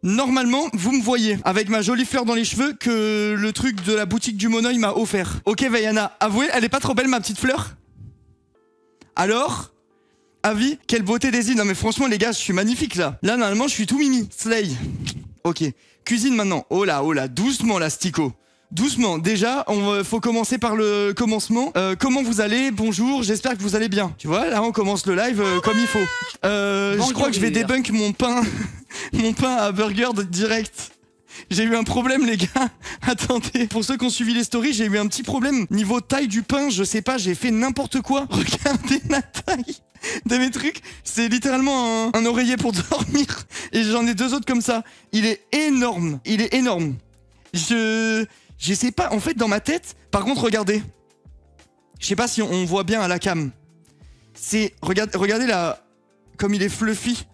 Normalement, vous me voyez avec ma jolie fleur dans les cheveux que le truc de la boutique du Monoï m'a offert. Ok, Vaiana, avouez, elle est pas trop belle ma petite fleur? Alors, avis, quelle beauté des îles. Non mais franchement les gars, je suis magnifique là. Là normalement je suis tout mimi. Slay. Ok, cuisine maintenant. Oh là, doucement là, Stico. Doucement, déjà, faut commencer par le commencement. Comment vous allez? Bonjour, j'espère que vous allez bien. Tu vois, là on commence le live comme il faut. Je crois que je vais débunk mon pain, mon pain à burger direct. J'ai eu un problème les gars. Attendez, pour ceux qui ont suivi les stories, j'ai eu un petit problème. Niveau taille du pain, je sais pas, j'ai fait n'importe quoi. Regardez la taille de mes trucs. C'est littéralement un oreiller pour dormir. Et j'en ai 2 autres comme ça. Il est énorme. Il est énorme. Je sais pas, en fait dans ma tête, par contre regardez. Je sais pas si on voit bien à la cam. Regardez là, comme il est fluffy.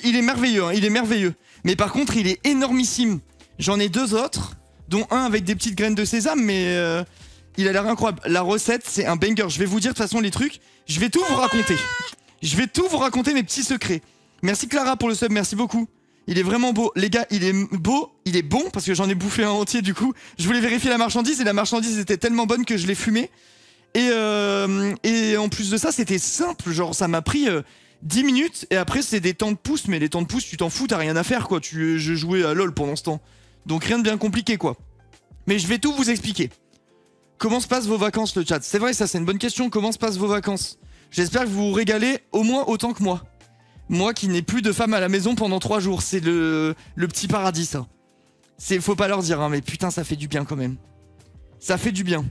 Il est merveilleux, hein, il est merveilleux. Mais par contre il est énormissime. J'en ai 2 autres, dont un avec des petites graines de sésame, mais il a l'air incroyable. La recette, c'est un banger. Je vais vous dire de toute façon les trucs. Je vais tout vous raconter. Je vais tout vous raconter mes petits secrets. Merci Clara pour le sub, merci beaucoup. Il est vraiment beau. Les gars, il est beau, il est bon, parce que j'en ai bouffé un entier du coup. Je voulais vérifier la marchandise, et la marchandise était tellement bonne que je l'ai fumée. Et en plus de ça, c'était simple. Genre, ça m'a pris 10 minutes, et après, c'est des temps de pouce. Mais les temps de pouce, tu t'en fous, t'as rien à faire, quoi. Je jouais à LoL pendant ce temps. Donc rien de bien compliqué, quoi. Mais je vais tout vous expliquer. Comment se passent vos vacances, le chat? C'est vrai, ça, c'est une bonne question. Comment se passent vos vacances? J'espère que vous vous régalez au moins autant que moi. Moi qui n'ai plus de femme à la maison pendant 3 jours. C'est le petit paradis, ça. Faut pas leur dire, hein, mais putain, ça fait du bien quand même. Ça fait du bien.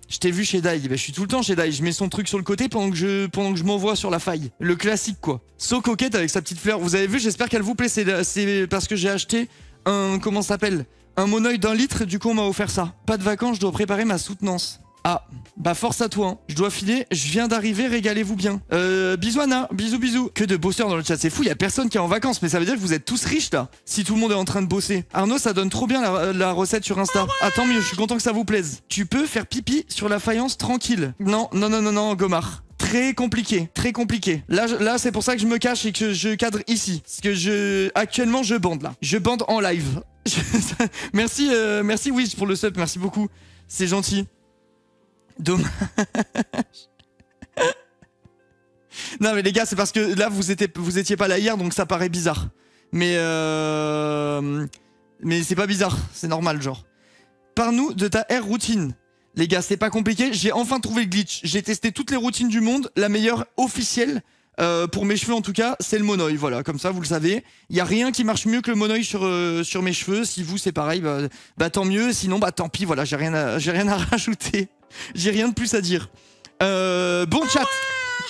Je t'ai vu chez Dai. Ben, je suis tout le temps chez Dai. Je mets son truc sur le côté pendant que je m'envoie sur la faille. Le classique, quoi. So coquette avec sa petite fleur. Vous avez vu, j'espère qu'elle vous plaît. C'est parce que j'ai acheté comment ça s'appelle? Un Monoï d'1 litre. Du coup, on m'a offert ça. Pas de vacances, je dois préparer ma soutenance. Ah, bah force à toi, hein. Je dois filer, je viens d'arriver, régalez-vous bien. Bisous Anna, bisous. Que de bosseurs dans le chat, c'est fou, il y a personne qui est en vacances, mais ça veut dire que vous êtes tous riches là, si tout le monde est en train de bosser. Arnaud, ça donne trop bien la recette sur Insta. Ah tant mieux, je suis content que ça vous plaise. Tu peux faire pipi sur la faïence tranquille. Non, Gomard. Très compliqué. Là c'est pour ça que je me cache et que je cadre ici. Parce que actuellement je bande là. Je bande en live. Merci Wiz pour le sub, merci beaucoup. C'est gentil. Dommage. Non mais les gars, c'est parce que là vous étiez pas là hier, donc ça paraît bizarre. Mais c'est pas bizarre, c'est normal genre. Parle-nous de ta air routine. Les gars, c'est pas compliqué, j'ai enfin trouvé le glitch. J'ai testé toutes les routines du monde, la meilleure officielle pour mes cheveux en tout cas, c'est le Monoï. Voilà, comme ça vous le savez. Il y a rien qui marche mieux que le Monoï sur mes cheveux. Si vous c'est pareil, bah tant mieux. Sinon bah tant pis. Voilà, j'ai rien à rajouter. J'ai rien de plus à dire. Bon chat.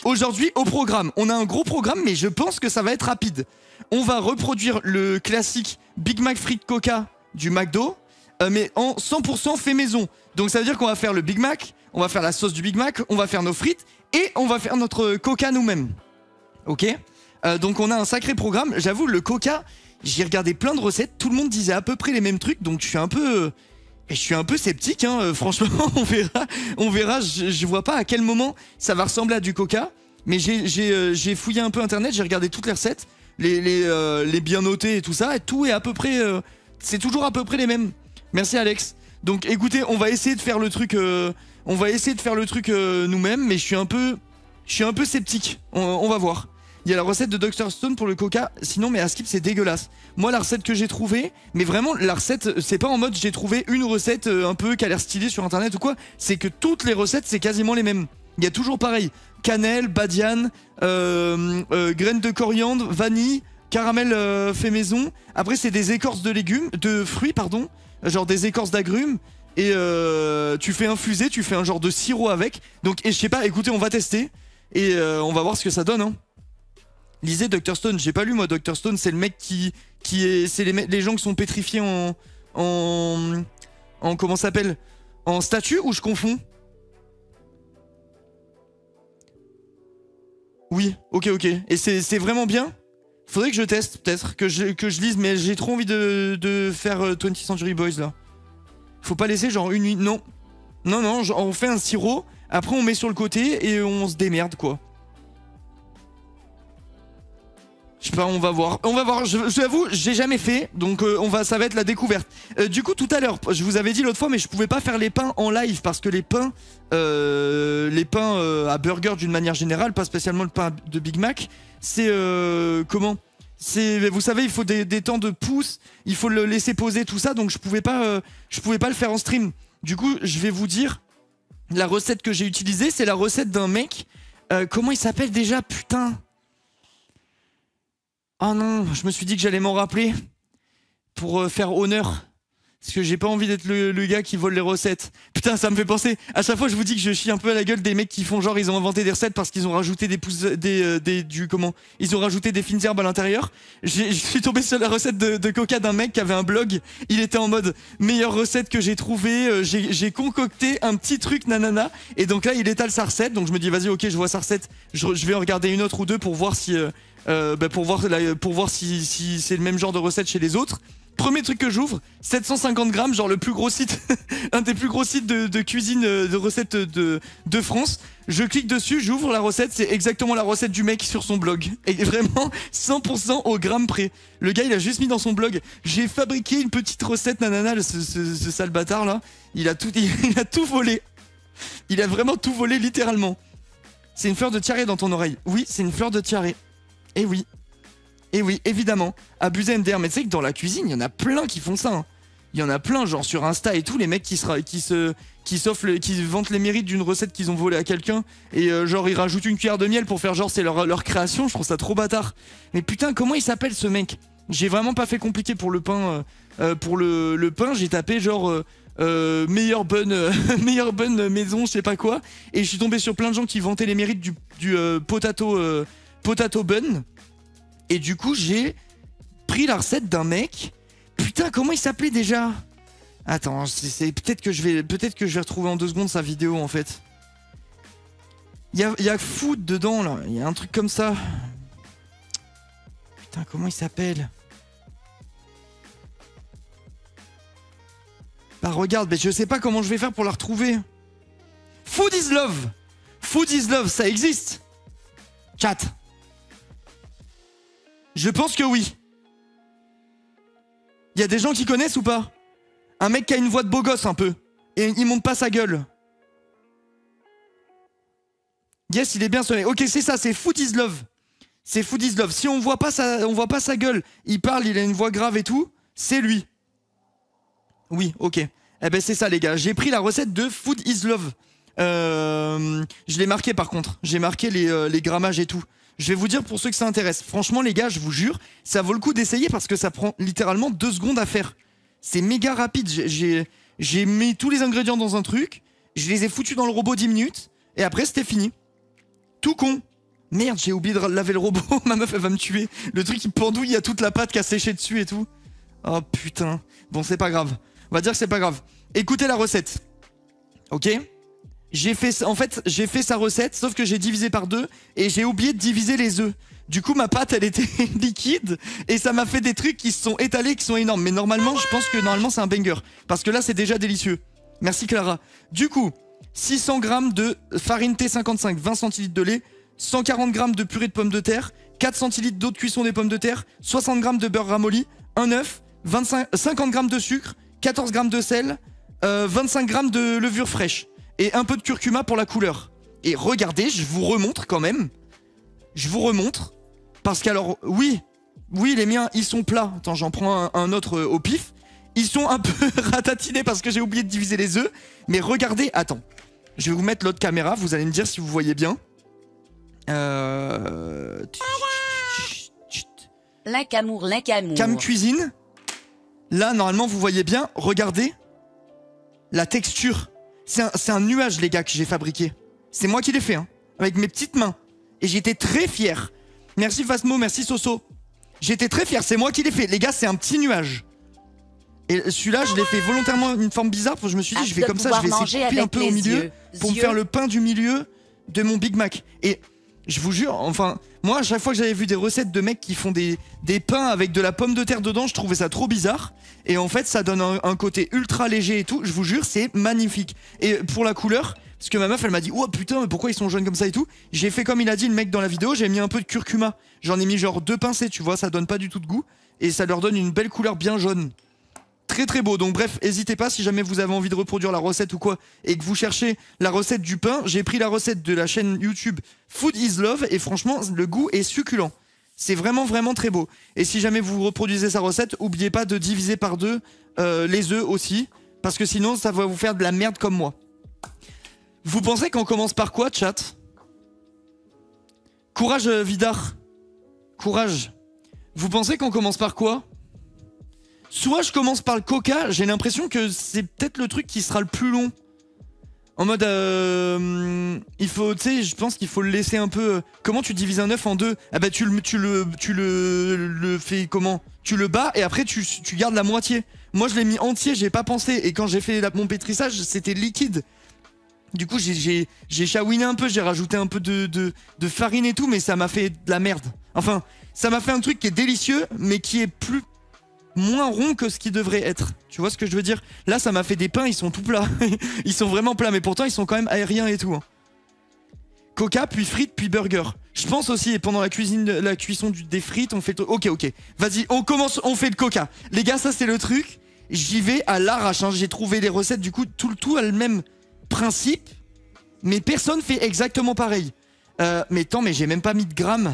Aujourd'hui au programme, on a un gros programme, mais je pense que ça va être rapide. On va reproduire le classique Big Mac frites Coca du McDo, mais en 100% fait maison. Donc ça veut dire qu'on va faire le Big Mac, on va faire la sauce du Big Mac, on va faire nos frites et on va faire notre Coca nous-mêmes. Ok, donc on a un sacré programme. J'avoue, le Coca, j'ai regardé plein de recettes, tout le monde disait à peu près les mêmes trucs, donc je suis un peu sceptique, hein. Franchement, on verra. Je vois pas à quel moment ça va ressembler à du Coca, mais j'ai fouillé un peu internet, j'ai regardé toutes les recettes, les bien notées et tout ça, et tout est à peu près, c'est toujours à peu près les mêmes. Merci Alex. Donc écoutez, on va essayer de faire le truc, nous-mêmes, mais je suis un peu sceptique. On va voir. Il y a la recette de Dr Stone pour le Coca, sinon mais à skip c'est dégueulasse. Moi la recette que j'ai trouvée, mais vraiment la recette, c'est pas en mode j'ai trouvé une recette un peu qui a l'air stylée sur internet ou quoi, c'est que toutes les recettes c'est quasiment les mêmes. Il y a toujours pareil, cannelle, badiane, graines de coriandre, vanille, caramel fait maison. Après c'est des écorces de fruits pardon, genre des écorces d'agrumes. Et tu fais infuser, tu fais un genre de sirop avec. Donc et je sais pas, écoutez on va tester et on va voir ce que ça donne hein. Lisez Dr Stone, j'ai pas lu moi Dr Stone, c'est le mec c'est les gens qui sont pétrifiés en comment ça s'appelle, en statue ou je confonds? Oui, ok. Et c'est vraiment bien? Faudrait que je teste peut-être, que je lise, mais j'ai trop envie de faire 20th Century Boys là. Faut pas laisser genre une nuit, non, genre, on fait un sirop, après on met sur le côté et on se démerde quoi. Je sais pas, on va voir. On va voir. Je l'avoue, j'ai jamais fait, donc ça va être la découverte. Du coup, tout à l'heure, je vous avais dit l'autre fois, mais je pouvais pas faire les pains en live parce que les pains à burger d'une manière générale, pas spécialement le pain de Big Mac, c'est comment? Vous savez, il faut des temps de pouce, il faut le laisser poser tout ça, donc je pouvais pas le faire en stream. Du coup, je vais vous dire la recette que j'ai utilisée, c'est la recette d'un mec. Comment il s'appelle déjà, putain? Oh non, je me suis dit que j'allais m'en rappeler pour faire honneur. Parce que j'ai pas envie d'être le gars qui vole les recettes. Putain, ça me fait penser. À chaque fois, je vous dis que je chie un peu à la gueule des mecs qui font genre ils ont inventé des recettes parce qu'ils ont rajouté ils ont rajouté des fines herbes à l'intérieur. Je suis tombé sur la recette de coca d'un mec qui avait un blog. Il était en mode meilleure recette que j'ai trouvée. J'ai concocté un petit truc nanana. Et donc là, il étale sa recette. Donc je me dis vas-y, ok, je vois sa recette. Je vais en regarder une autre ou deux pour voir si si c'est le même genre de recette chez les autres. Premier truc que j'ouvre, 750 grammes, genre le plus gros site, un des plus gros sites de cuisine, de recettes de France. Je clique dessus, j'ouvre la recette, c'est exactement la recette du mec sur son blog. Et vraiment, 100% au gramme près. Le gars, il a juste mis dans son blog, j'ai fabriqué une petite recette, nanana, ce sale bâtard là. Il a tout volé. Il a vraiment tout volé, littéralement. C'est une fleur de tiare dans ton oreille. Oui, c'est une fleur de tiare. Eh oui. Et oui, évidemment, abuser MDR. Mais tu sais que dans la cuisine, il y en a plein qui font ça. Hein. Il y en a plein, genre sur Insta et tout, les mecs qui vantent les mérites d'une recette qu'ils ont volée à quelqu'un. Et genre, ils rajoutent une cuillère de miel pour faire genre c'est leur création. Je trouve ça trop bâtard. Mais putain, comment il s'appelle ce mec? J'ai vraiment pas fait compliqué pour le pain. Pour le pain, j'ai tapé genre meilleure bonne maison, je sais pas quoi. Et je suis tombé sur plein de gens qui vantaient les mérites du potato bun. Et du coup, j'ai pris la recette d'un mec. Putain, comment il s'appelait déjà? Attends, peut-être que je vais retrouver en 2 secondes sa vidéo en fait. Il y a food dedans là. Il y a un truc comme ça. Putain, comment il s'appelle? Bah regarde, mais je sais pas comment je vais faire pour la retrouver. Food is love. Food is love, ça existe. Chat. Je pense que oui. Il y a des gens qui connaissent ou pas? Un mec qui a une voix de beau gosse un peu. Et il monte pas sa gueule. Yes, il est bien sonné. Ok, c'est ça, c'est Food is Love. C'est Food is Love. Si on voit pas sa gueule, il parle, il a une voix grave et tout, c'est lui. Oui, ok. Eh ben c'est ça les gars. J'ai pris la recette de Food is Love. Je l'ai marqué par contre. J'ai marqué les grammages et tout. Je vais vous dire pour ceux que ça intéresse. Franchement les gars, je vous jure, ça vaut le coup d'essayer parce que ça prend littéralement 2 secondes à faire. C'est méga rapide. J'ai mis tous les ingrédients dans un truc, je les ai foutus dans le robot 10 minutes, et après c'était fini. Tout con. Merde, j'ai oublié de laver le robot, ma meuf elle va me tuer. Le truc il pendouille, il y a toute la pâte qui a séché dessus et tout. Oh putain. Bon c'est pas grave. On va dire que c'est pas grave. Écoutez la recette. Ok ? J'ai fait sa recette, sauf que j'ai divisé par 2 et j'ai oublié de diviser les œufs. Du coup, ma pâte, elle était liquide et ça m'a fait des trucs qui se sont étalés, qui sont énormes. Mais normalement, je pense que normalement, c'est un banger. Parce que là, c'est déjà délicieux. Merci Clara. Du coup, 600 g de farine T55, 20 centilitres de lait, 140 g de purée de pommes de terre, 4 centilitres d'eau de cuisson des pommes de terre, 60 g de beurre ramolli, un œuf, 50 g de sucre, 14 g de sel, 25 g de levure fraîche. Et un peu de curcuma pour la couleur. Et regardez, je vous remontre quand même. Je vous remontre. Parce qu'alors, oui, les miens, ils sont plats. Attends, j'en prends un autre au pif. Ils sont un peu ratatinés parce que j'ai oublié de diviser les œufs. Mais regardez, attends. Je vais vous mettre l'autre caméra, vous allez me dire si vous voyez bien. L'incamour. Cam cuisine. Là, normalement, vous voyez bien. Regardez la texture. C'est un nuage, les gars, que j'ai fabriqué. C'est moi qui l'ai fait, hein, avec mes petites mains. Et j'étais très fier. Merci Fasmo, merci Soso. J'étais très fier, c'est moi qui l'ai fait. Les gars, c'est un petit nuage. Et celui-là, je l'ai fait volontairement une forme bizarre. Parce que je me suis dit, je vais comme ça, je vais essayer de couper un peu au milieu pour me faire le pain du milieu de mon Big Mac. Et je vous jure, enfin, moi, à chaque fois que j'avais vu des recettes de mecs qui font des pains avec de la pomme de terre dedans, je trouvais ça trop bizarre. Et en fait, ça donne un côté ultra léger et tout. Je vous jure, c'est magnifique. Et pour la couleur, Parce que ma meuf, elle m'a dit, oh putain, mais pourquoi ils sont jaunes comme ça et tout. J'ai fait comme il a dit le mec dans la vidéo, j'ai mis un peu de curcuma. J'en ai mis genre 2 pincées, tu vois, ça donne pas du tout de goût. Et ça leur donne une belle couleur bien jaune. Très très beau. Donc bref, n'hésitez pas si jamais vous avez envie de reproduire la recette ou quoi et que vous cherchez la recette du pain. J'ai pris la recette de la chaîne YouTube Food is Love et franchement, le goût est succulent. C'est vraiment vraiment très beau. Et si jamais vous reproduisez sa recette, n'oubliez pas de diviser par 2 les œufs aussi. Parce que sinon, ça va vous faire de la merde comme moi. Vous pensez qu'on commence par quoi, chat? Courage, Vidar. Courage. Vous pensez qu'on commence par quoi? Soit je commence par le coca, j'ai l'impression que c'est peut-être le truc qui sera le plus long. En mode, il faut, tu sais, je pense qu'il faut le laisser un peu... Comment tu divises un œuf en 2? Ah bah tu le fais comment? Tu le bats et après tu gardes la moitié. Moi je l'ai mis entier, j'ai pas pensé. Et quand j'ai fait mon pétrissage, c'était liquide. Du coup j'ai chahouiné un peu, j'ai rajouté un peu de farine et tout, mais ça m'a fait de la merde. Enfin, ça m'a fait un truc qui est délicieux, mais qui est moins rond que ce qui devrait être. Tu vois ce que je veux dire? Là, ça m'a fait des pains, ils sont tout plats. Ils sont vraiment plats, mais pourtant, ils sont quand même aériens et tout. Hein. Coca, puis frites, puis burger. Je pense aussi, pendant la cuisson des frites, on fait... Ok, vas-y, on commence, on fait le coca. Les gars, ça, c'est le truc. J'y vais à l'arrache. Hein. J'ai trouvé les recettes, du coup, tout a le même principe. Mais personne fait exactement pareil. Mais attends, mais j'ai même pas mis de grammes.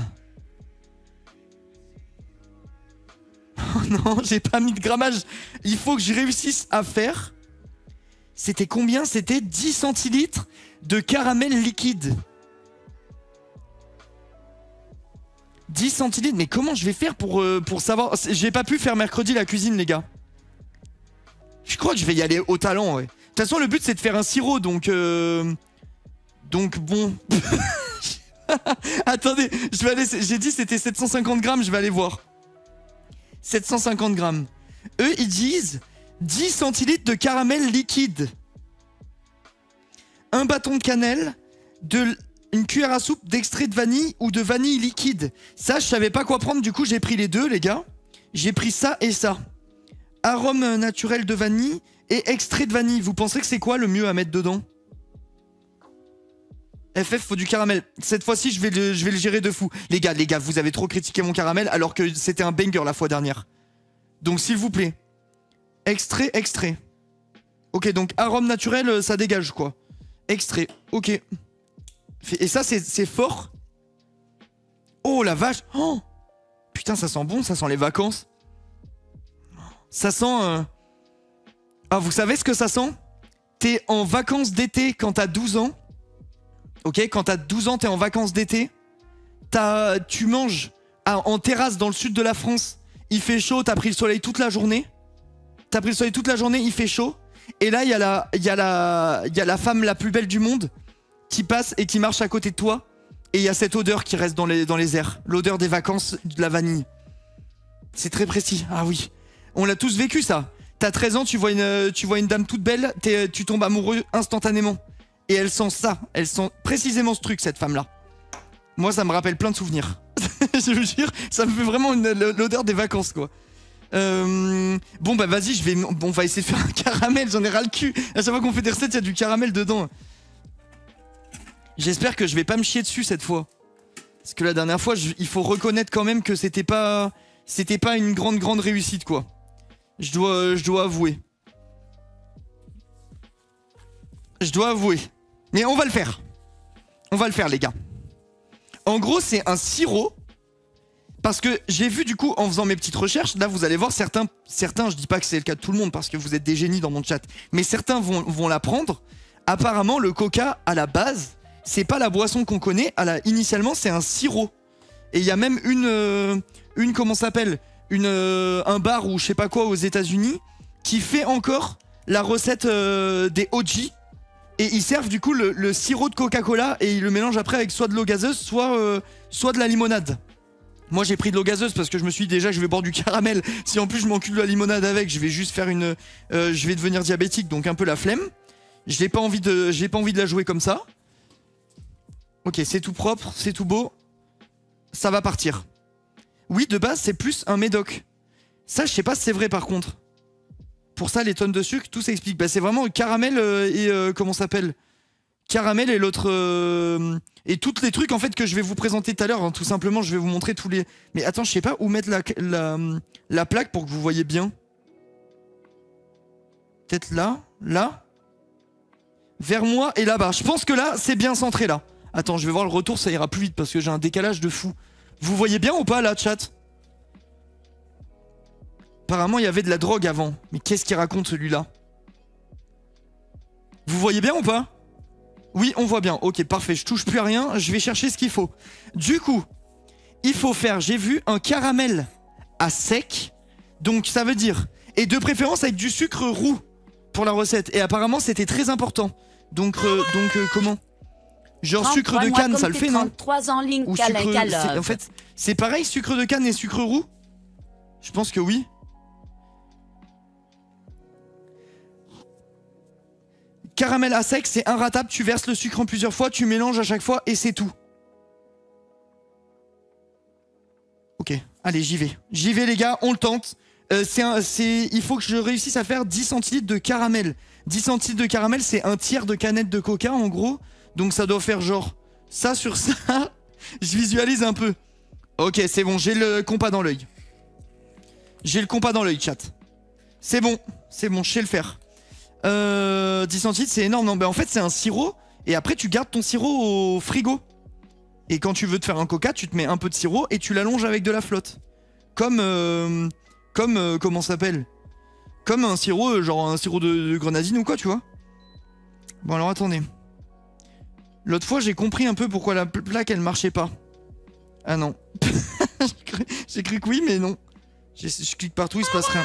Oh non, j'ai pas mis de grammage. Il faut que je réussisse à faire. C'était combien? C'était 10 centilitres de caramel liquide. 10 centilitres, mais comment je vais faire pour savoir? J'ai pas pu faire mercredi la cuisine, les gars. Je crois que je vais y aller au talent, ouais. De toute façon, le but, c'est de faire un sirop, donc... Donc, bon... Attendez, je vais aller... J'ai dit c'était 750 grammes, je vais aller voir. 750 grammes. Eux, ils disent 10 centilitres de caramel liquide. Un bâton de cannelle, une cuillère à soupe d'extrait de vanille ou de vanille liquide. Ça, je savais pas quoi prendre, du coup, j'ai pris les deux, les gars. J'ai pris ça et ça. Arôme naturel de vanille et extrait de vanille. Vous pensez que c'est quoi le mieux à mettre dedans? FF, faut du caramel. Cette fois-ci, je vais le gérer de fou. Les gars, vous avez trop critiqué mon caramel alors que c'était un banger la fois dernière. Donc, s'il vous plaît. Extrait. Ok, donc arôme naturel, ça dégage, quoi. Extrait, ok. Et ça, c'est fort. Oh, la vache. Oh, putain, ça sent bon, ça sent les vacances. Ça sent... Ah, vous savez ce que ça sent? T'es en vacances d'été quand t'as 12 ans. Ok, quand t'as 12 ans, t'es en vacances d'été. Tu manges en terrasse dans le sud de la France. Il fait chaud, t'as pris le soleil toute la journée. Il fait chaud. Et là, il y a la femme la plus belle du monde qui passe et qui marche à côté de toi. Et il y a cette odeur qui reste dans les airs. L'odeur des vacances, de la vanille. C'est très précis. Ah oui. On l'a tous vécu, ça. T'as 13 ans, tu vois une dame toute belle, tu tombes amoureux instantanément. Et elle sent ça. Elle sent précisément ce truc, cette femme-là. Moi, ça me rappelle plein de souvenirs. Je vous jure, ça me fait vraiment l'odeur des vacances, quoi. Bon, bah vas-y, on va essayer de faire un caramel. J'en ai ras le cul. À chaque fois qu'on fait des recettes, il y a du caramel dedans. J'espère que je vais pas me chier dessus cette fois. Parce que la dernière fois, il faut reconnaître quand même que c'était pas une grande réussite, quoi. Je dois avouer. Mais on va le faire. On va le faire, les gars. En gros, c'est un sirop. Parce que j'ai vu, du coup, en faisant mes petites recherches, là, vous allez voir, certains, je dis pas que c'est le cas de tout le monde, parce que vous êtes des génies dans mon chat, mais certains vont l'apprendre. Apparemment, le coca, à la base, c'est pas la boisson qu'on connaît. Initialement, c'est un sirop. Et il y a même comment ça s'appelle, un bar ou je sais pas quoi aux États-Unis qui fait encore la recette des OG. Et ils servent du coup le sirop de Coca-Cola et ils le mélangent après avec soit de l'eau gazeuse, soit de la limonade. Moi j'ai pris de l'eau gazeuse parce que je me suis dit déjà que je vais boire du caramel. Si en plus je m'encule de la limonade avec, je vais juste faire je vais devenir diabétique, donc un peu la flemme. J'ai pas envie de la jouer comme ça. Ok, c'est tout propre, c'est tout beau. Ça va partir. Oui, de base c'est plus un médoc. Ça je sais pas si c'est vrai par contre. Pour ça, les tonnes de sucre, tout s'explique. Bah, c'est vraiment caramel et comment ça s'appelle? caramel et l'autre... et tous les trucs en fait que je vais vous présenter tout à l'heure. Hein, tout simplement, je vais vous montrer tous les... Mais attends, je sais pas où mettre la plaque pour que vous voyez bien. Peut-être là, là. Vers moi et là-bas. Je pense que là, c'est bien centré là. Attends, je vais voir le retour, ça ira plus vite parce que j'ai un décalage de fou. Vous voyez bien ou pas là, chat? Apparemment, il y avait de la drogue avant. Mais qu'est-ce qu'il raconte celui-là? Vous voyez bien ou pas? Oui, on voit bien. Ok, parfait. Je touche plus à rien. Je vais chercher ce qu'il faut. Du coup, il faut faire, j'ai vu, un caramel à sec. Donc, ça veut dire... Et de préférence avec du sucre roux pour la recette. Et apparemment, c'était très important. Donc comment? Genre sucre de canne, ça le fait, non? 3 en ligne, ou sucre... En fait, c'est pareil, sucre de canne et sucre roux? Je pense que oui. Caramel à sec, c'est inratable. Tu verses le sucre en plusieurs fois, tu mélanges à chaque fois et c'est tout. Ok, allez, j'y vais. J'y vais, les gars, on le tente. Il faut que je réussisse à faire 10 centilitres de caramel. 10 centilitres de caramel, c'est un tiers de canette de coca, en gros. Donc ça doit faire genre ça sur ça. Je visualise un peu. Ok, c'est bon, j'ai le compas dans l'œil. J'ai le compas dans l'œil, chat. C'est bon, je sais le faire. 10 centilitres, c'est énorme. Non, en fait, c'est un sirop. Et après, tu gardes ton sirop au frigo. Et quand tu veux te faire un coca, tu te mets un peu de sirop et tu l'allonges avec de la flotte. Comment ça s'appelle? Comme un sirop, genre un sirop de grenadine ou quoi, tu vois. Bon, alors attendez. L'autre fois, j'ai compris un peu pourquoi la plaque, elle marchait pas. Ah non. J'ai cru que oui, mais non. Je clique partout, il se passe rien.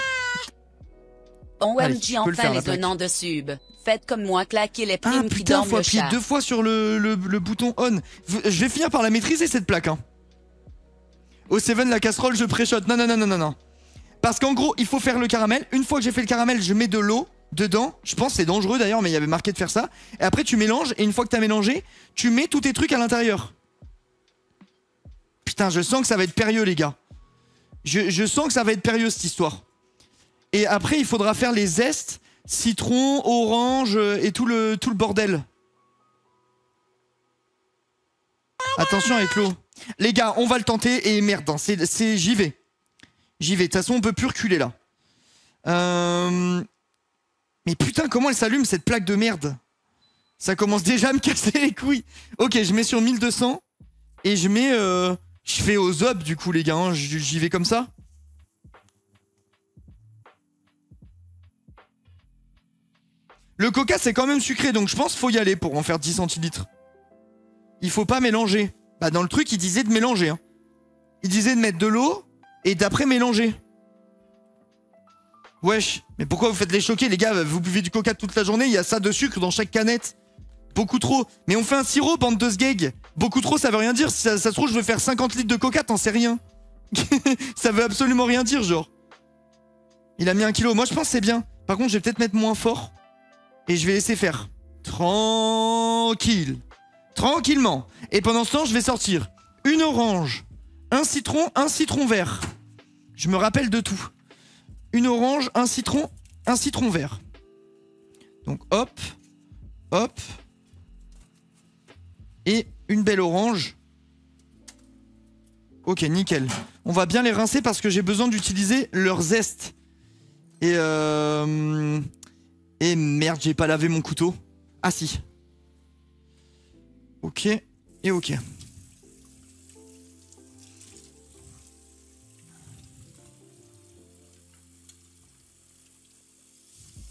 OMG, enfin les donnants de sub. Faites comme moi, claquez les primes qui dorment faut le appuyer chat. 2 fois sur le bouton on. Je vais finir par la maîtriser, cette plaque. Hein. Au Seven, la casserole, je pré-shot. Non. Parce qu'en gros, il faut faire le caramel. Une fois que j'ai fait le caramel, je mets de l'eau dedans. Je pense que c'est dangereux d'ailleurs, mais il y avait marqué de faire ça. Et après, tu mélanges. Et une fois que tu as mélangé, tu mets tous tes trucs à l'intérieur. Putain, je sens que ça va être périlleux, les gars. Je sens que ça va être périlleux, cette histoire. Et après, il faudra faire les zestes, citron, orange et tout le bordel. Attention avec l'eau. Les gars, on va le tenter. Et merde, hein, j'y vais. J'y vais. De toute façon, on peut plus reculer là. Mais putain, comment elle s'allume cette plaque de merde? Ça commence déjà à me casser les couilles. Ok, je mets sur 1200. Et je mets... je fais aux up du coup, les gars. Hein, j'y vais comme ça. Le coca, c'est quand même sucré. Donc je pense qu'il faut y aller pour en faire 10 centilitres. Il faut pas mélanger. Bah dans le truc, il disait de mélanger. Hein. Il disait de mettre de l'eau et d'après mélanger. Wesh, mais pourquoi vous faites les choquer, les gars? Vous buvez du coca toute la journée, il y a ça de sucre dans chaque canette. Beaucoup trop. Mais on fait un sirop, bande de sgeg. Beaucoup trop, ça veut rien dire. Si ça se trouve, je veux faire 50 litres de coca, t'en sais rien. Ça veut absolument rien dire, genre. Il a mis 1 kilo. Moi, je pense que c'est bien. Par contre, je vais peut-être mettre moins fort. Et je vais laisser faire. Tranquille. Tranquillement. Et pendant ce temps, je vais sortir une orange, un citron vert. Je me rappelle de tout. Une orange, un citron vert. Donc hop, hop. Et une belle orange. Ok, nickel. On va bien les rincer parce que j'ai besoin d'utiliser leur zeste. Et merde, j'ai pas lavé mon couteau. Ah si. Ok, et ok.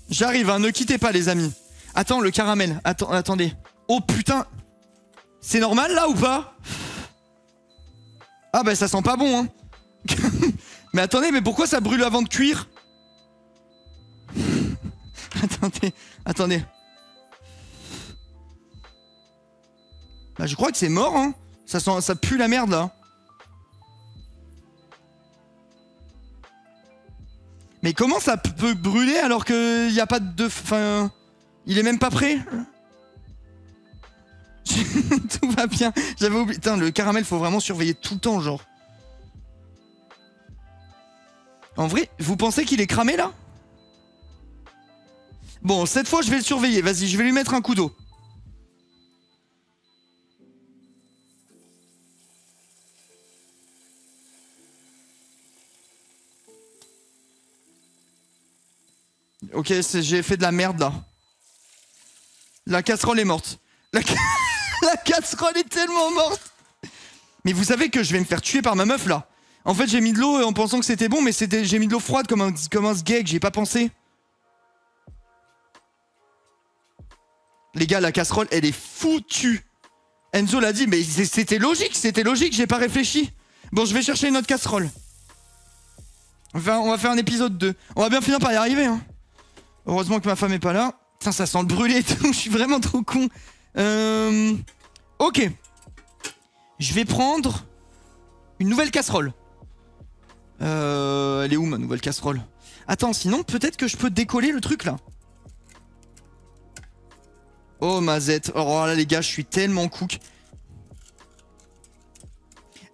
J'arrive, hein, ne quittez pas les amis. Attends, le caramel. Attendez. Oh putain. C'est normal là ou pas? Ah bah ça sent pas bon, hein. Mais attendez, mais pourquoi ça brûle avant de cuire? Attendez. Bah je crois que c'est mort, hein. Ça pue la merde là. Mais comment ça peut brûler alors qu'il n'y a pas de... Enfin... Il est même pas prêt. Tout va bien. J'avais oublié... Putain, le caramel, faut vraiment surveiller tout le temps, genre. En vrai, vous pensez qu'il est cramé, là? Bon, cette fois, je vais le surveiller. Vas-y, je vais lui mettre un coup d'eau. Ok, j'ai fait de la merde là. La casserole est morte. La casserole est tellement morte. Mais vous savez que je vais me faire tuer par ma meuf là. En fait j'ai mis de l'eau en pensant que c'était bon, mais j'ai mis de l'eau froide comme un sgeg, j'ai pas pensé. Les gars, la casserole elle est foutue. Enzo l'a dit, mais c'était logique, j'ai pas réfléchi. Bon, je vais chercher une autre casserole. On va faire un épisode 2. On va bien finir par y arriver, hein. Heureusement que ma femme est pas là. Putain, ça sent le brûlé et tout, je suis vraiment trop con. Ok. Je vais prendre une nouvelle casserole. Elle est où ma nouvelle casserole? Attends, sinon peut-être que je peux décoller le truc là. Oh mazette. Oh là les gars, je suis tellement cook.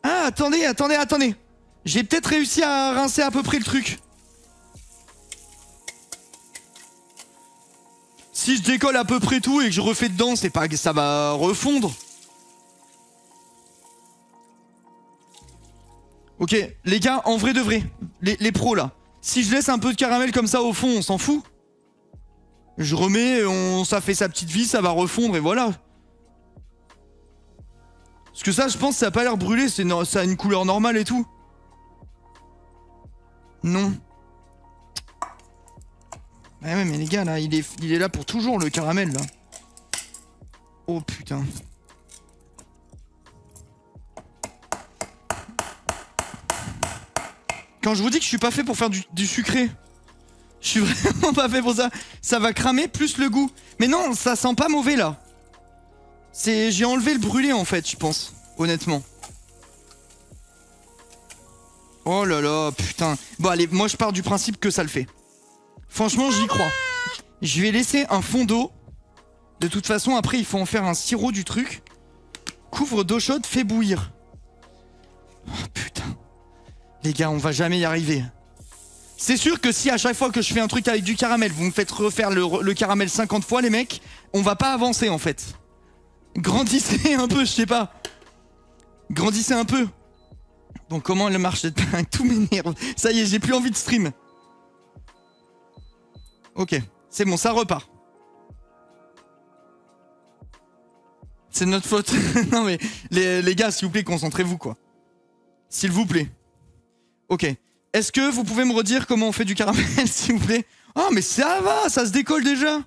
Ah, attendez. J'ai peut-être réussi à rincer à peu près le truc. Si je décolle à peu près tout et que je refais dedans, c'est pas que ça va refondre. Ok, les gars, en vrai de vrai, les pros là. Si je laisse un peu de caramel comme ça au fond, on s'en fout. Je remets, ça fait sa petite vie, ça va refondre et voilà. Parce que ça, je pense, ça a pas l'air brûlé, ça a une couleur normale et tout. Non. Ah ouais, mais les gars, là, il est là pour toujours, le caramel, là. Oh, putain. Quand je vous dis que je suis pas fait pour faire du sucré, je suis vraiment pas fait pour ça. Ça va cramer plus le goût. Mais non, ça sent pas mauvais, là. J'ai enlevé le brûlé, en fait, je pense. Honnêtement. Oh là là, putain. Bon, allez, moi, je pars du principe que ça le fait. Franchement, j'y crois. Je vais laisser un fond d'eau. De toute façon, après, il faut en faire un sirop du truc. Couvre d'eau chaude, fais bouillir. Oh, putain. Les gars, on va jamais y arriver. C'est sûr que si à chaque fois que je fais un truc avec du caramel, vous me faites refaire le caramel 50 fois, les mecs, on va pas avancer, en fait. Grandissez un peu, je sais pas. Grandissez un peu. Donc comment elle marche cette pain? Tout m'énerve. Ça y est, j'ai plus envie de stream. Ok, c'est bon, ça repart. C'est de notre faute. Non mais, les gars, s'il vous plaît, concentrez-vous, quoi. S'il vous plaît. Ok. Est-ce que vous pouvez me redire comment on fait du caramel, s'il vous plaît? Oh, mais ça va, ça se décolle déjà.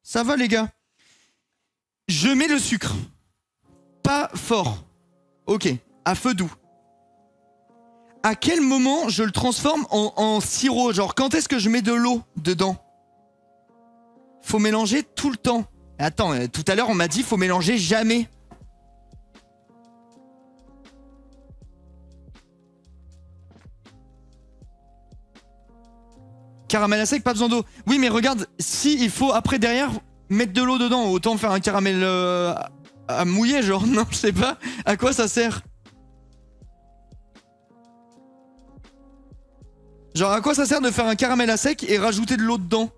Ça va, les gars. Je mets le sucre. Pas fort. Ok, à feu doux. À quel moment je le transforme en sirop? Genre, quand est-ce que je mets de l'eau dedans? Faut mélanger tout le temps. Attends, tout à l'heure, on m'a dit faut mélanger jamais. Caramel à sec, pas besoin d'eau. Oui, mais regarde, si il faut après derrière mettre de l'eau dedans, autant faire un caramel à mouiller, genre, non, je sais pas. À quoi ça sert? Genre, à quoi ça sert de faire un caramel à sec et rajouter de l'eau dedans?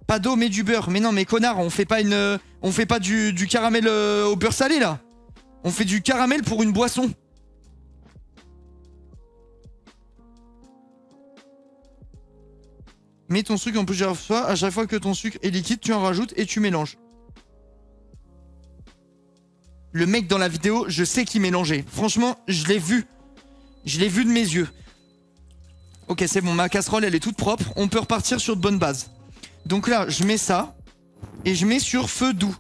Pas d'eau, mais du beurre. Mais non, mais connard, on fait pas du caramel au beurre salé, là. On fait du caramel pour une boisson. Mets ton sucre en plusieurs fois. À chaque fois que ton sucre est liquide, tu en rajoutes et tu mélanges. Le mec dans la vidéo, je sais qu'il mélangeait. Franchement, je l'ai vu. Je l'ai vu de mes yeux. Ok, c'est bon, ma casserole, elle est toute propre. On peut repartir sur de bonnes bases. Donc là, je mets ça. Et je mets sur feu doux.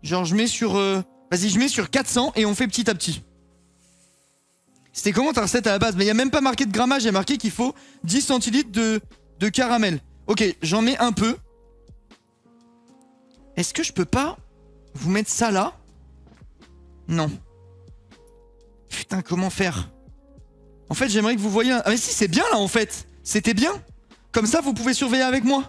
Genre, je mets sur... Vas-y, je mets sur 400 et on fait petit à petit. C'était comment ta recette à la base? Mais il n'y a même pas marqué de grammage, il y a marqué qu'il faut 10 centilitres de caramel. Ok, j'en mets un peu. Est-ce que je peux pas vous mettre ça là? Non. Putain, comment faire? En fait, j'aimerais que vous voyiez... Ah mais si, c'est bien là en fait. C'était bien. Comme ça, vous pouvez surveiller avec moi.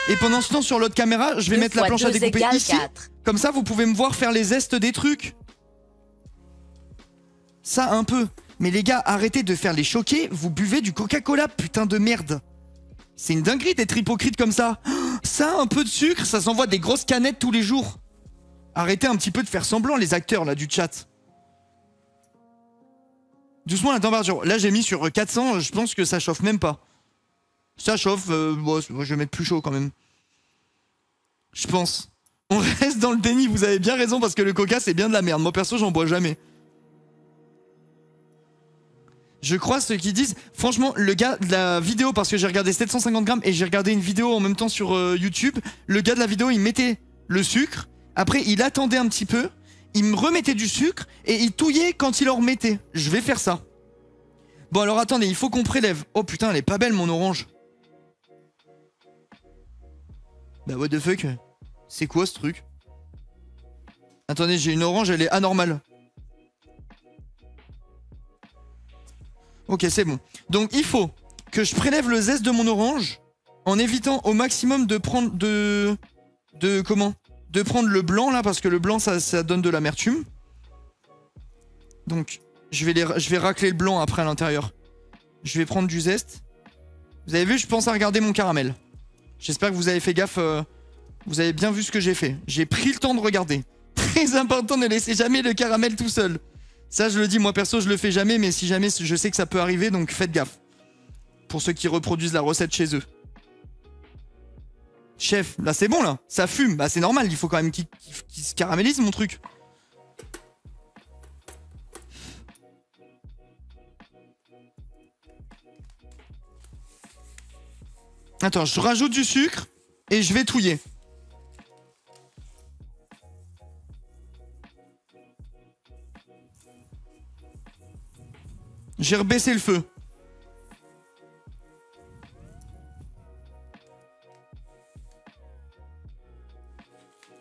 Et pendant ce temps, sur l'autre caméra, je vais mettre la planche à découper ici. 4. Comme ça, vous pouvez me voir faire les zestes des trucs. Ça, un peu. Mais les gars, arrêtez de faire les choqués. Vous buvez du Coca-Cola, putain de merde. C'est une dinguerie d'être hypocrite comme ça. Ça, un peu de sucre, ça s'envoie des grosses canettes tous les jours. Arrêtez un petit peu de faire semblant, les acteurs là du chat. Doucement la température. Là, j'ai mis sur 400, je pense que ça chauffe même pas. Ça chauffe, bon, je vais mettre plus chaud quand même. Je pense. On reste dans le déni, vous avez bien raison parce que le coca c'est bien de la merde. Moi perso j'en bois jamais. Je crois ceux qui disent... Franchement, le gars de la vidéo, parce que j'ai regardé 750 grammes et j'ai regardé une vidéo en même temps sur YouTube, le gars de la vidéo, il mettait le sucre, après il attendait un petit peu, il me remettait du sucre et il touillait quand il en remettait. Je vais faire ça. Bon alors attendez, il faut qu'on prélève. Oh putain, elle est pas belle mon orange. Bah what the fuck? C'est quoi ce truc? Attendez, j'ai une orange, elle est anormale. Ok, c'est bon. Donc il faut que je prélève le zeste de mon orange en évitant au maximum de prendre de prendre le blanc là parce que le blanc ça donne de l'amertume. Donc je vais racler le blanc après à l'intérieur. Je vais prendre du zeste. Vous avez vu, je pense à regarder mon caramel. J'espère que vous avez fait gaffe. Vous avez bien vu ce que j'ai fait. J'ai pris le temps de regarder. Très important, ne laissez jamais le caramel tout seul. Ça, je le dis, moi perso, je le fais jamais, mais si jamais, je sais que ça peut arriver, donc faites gaffe. Pour ceux qui reproduisent la recette chez eux. Chef, là c'est bon là, ça fume, bah c'est normal, il faut quand même qu'il se caramélise mon truc. Attends, je rajoute du sucre et je vais touiller. J'ai rebaissé le feu.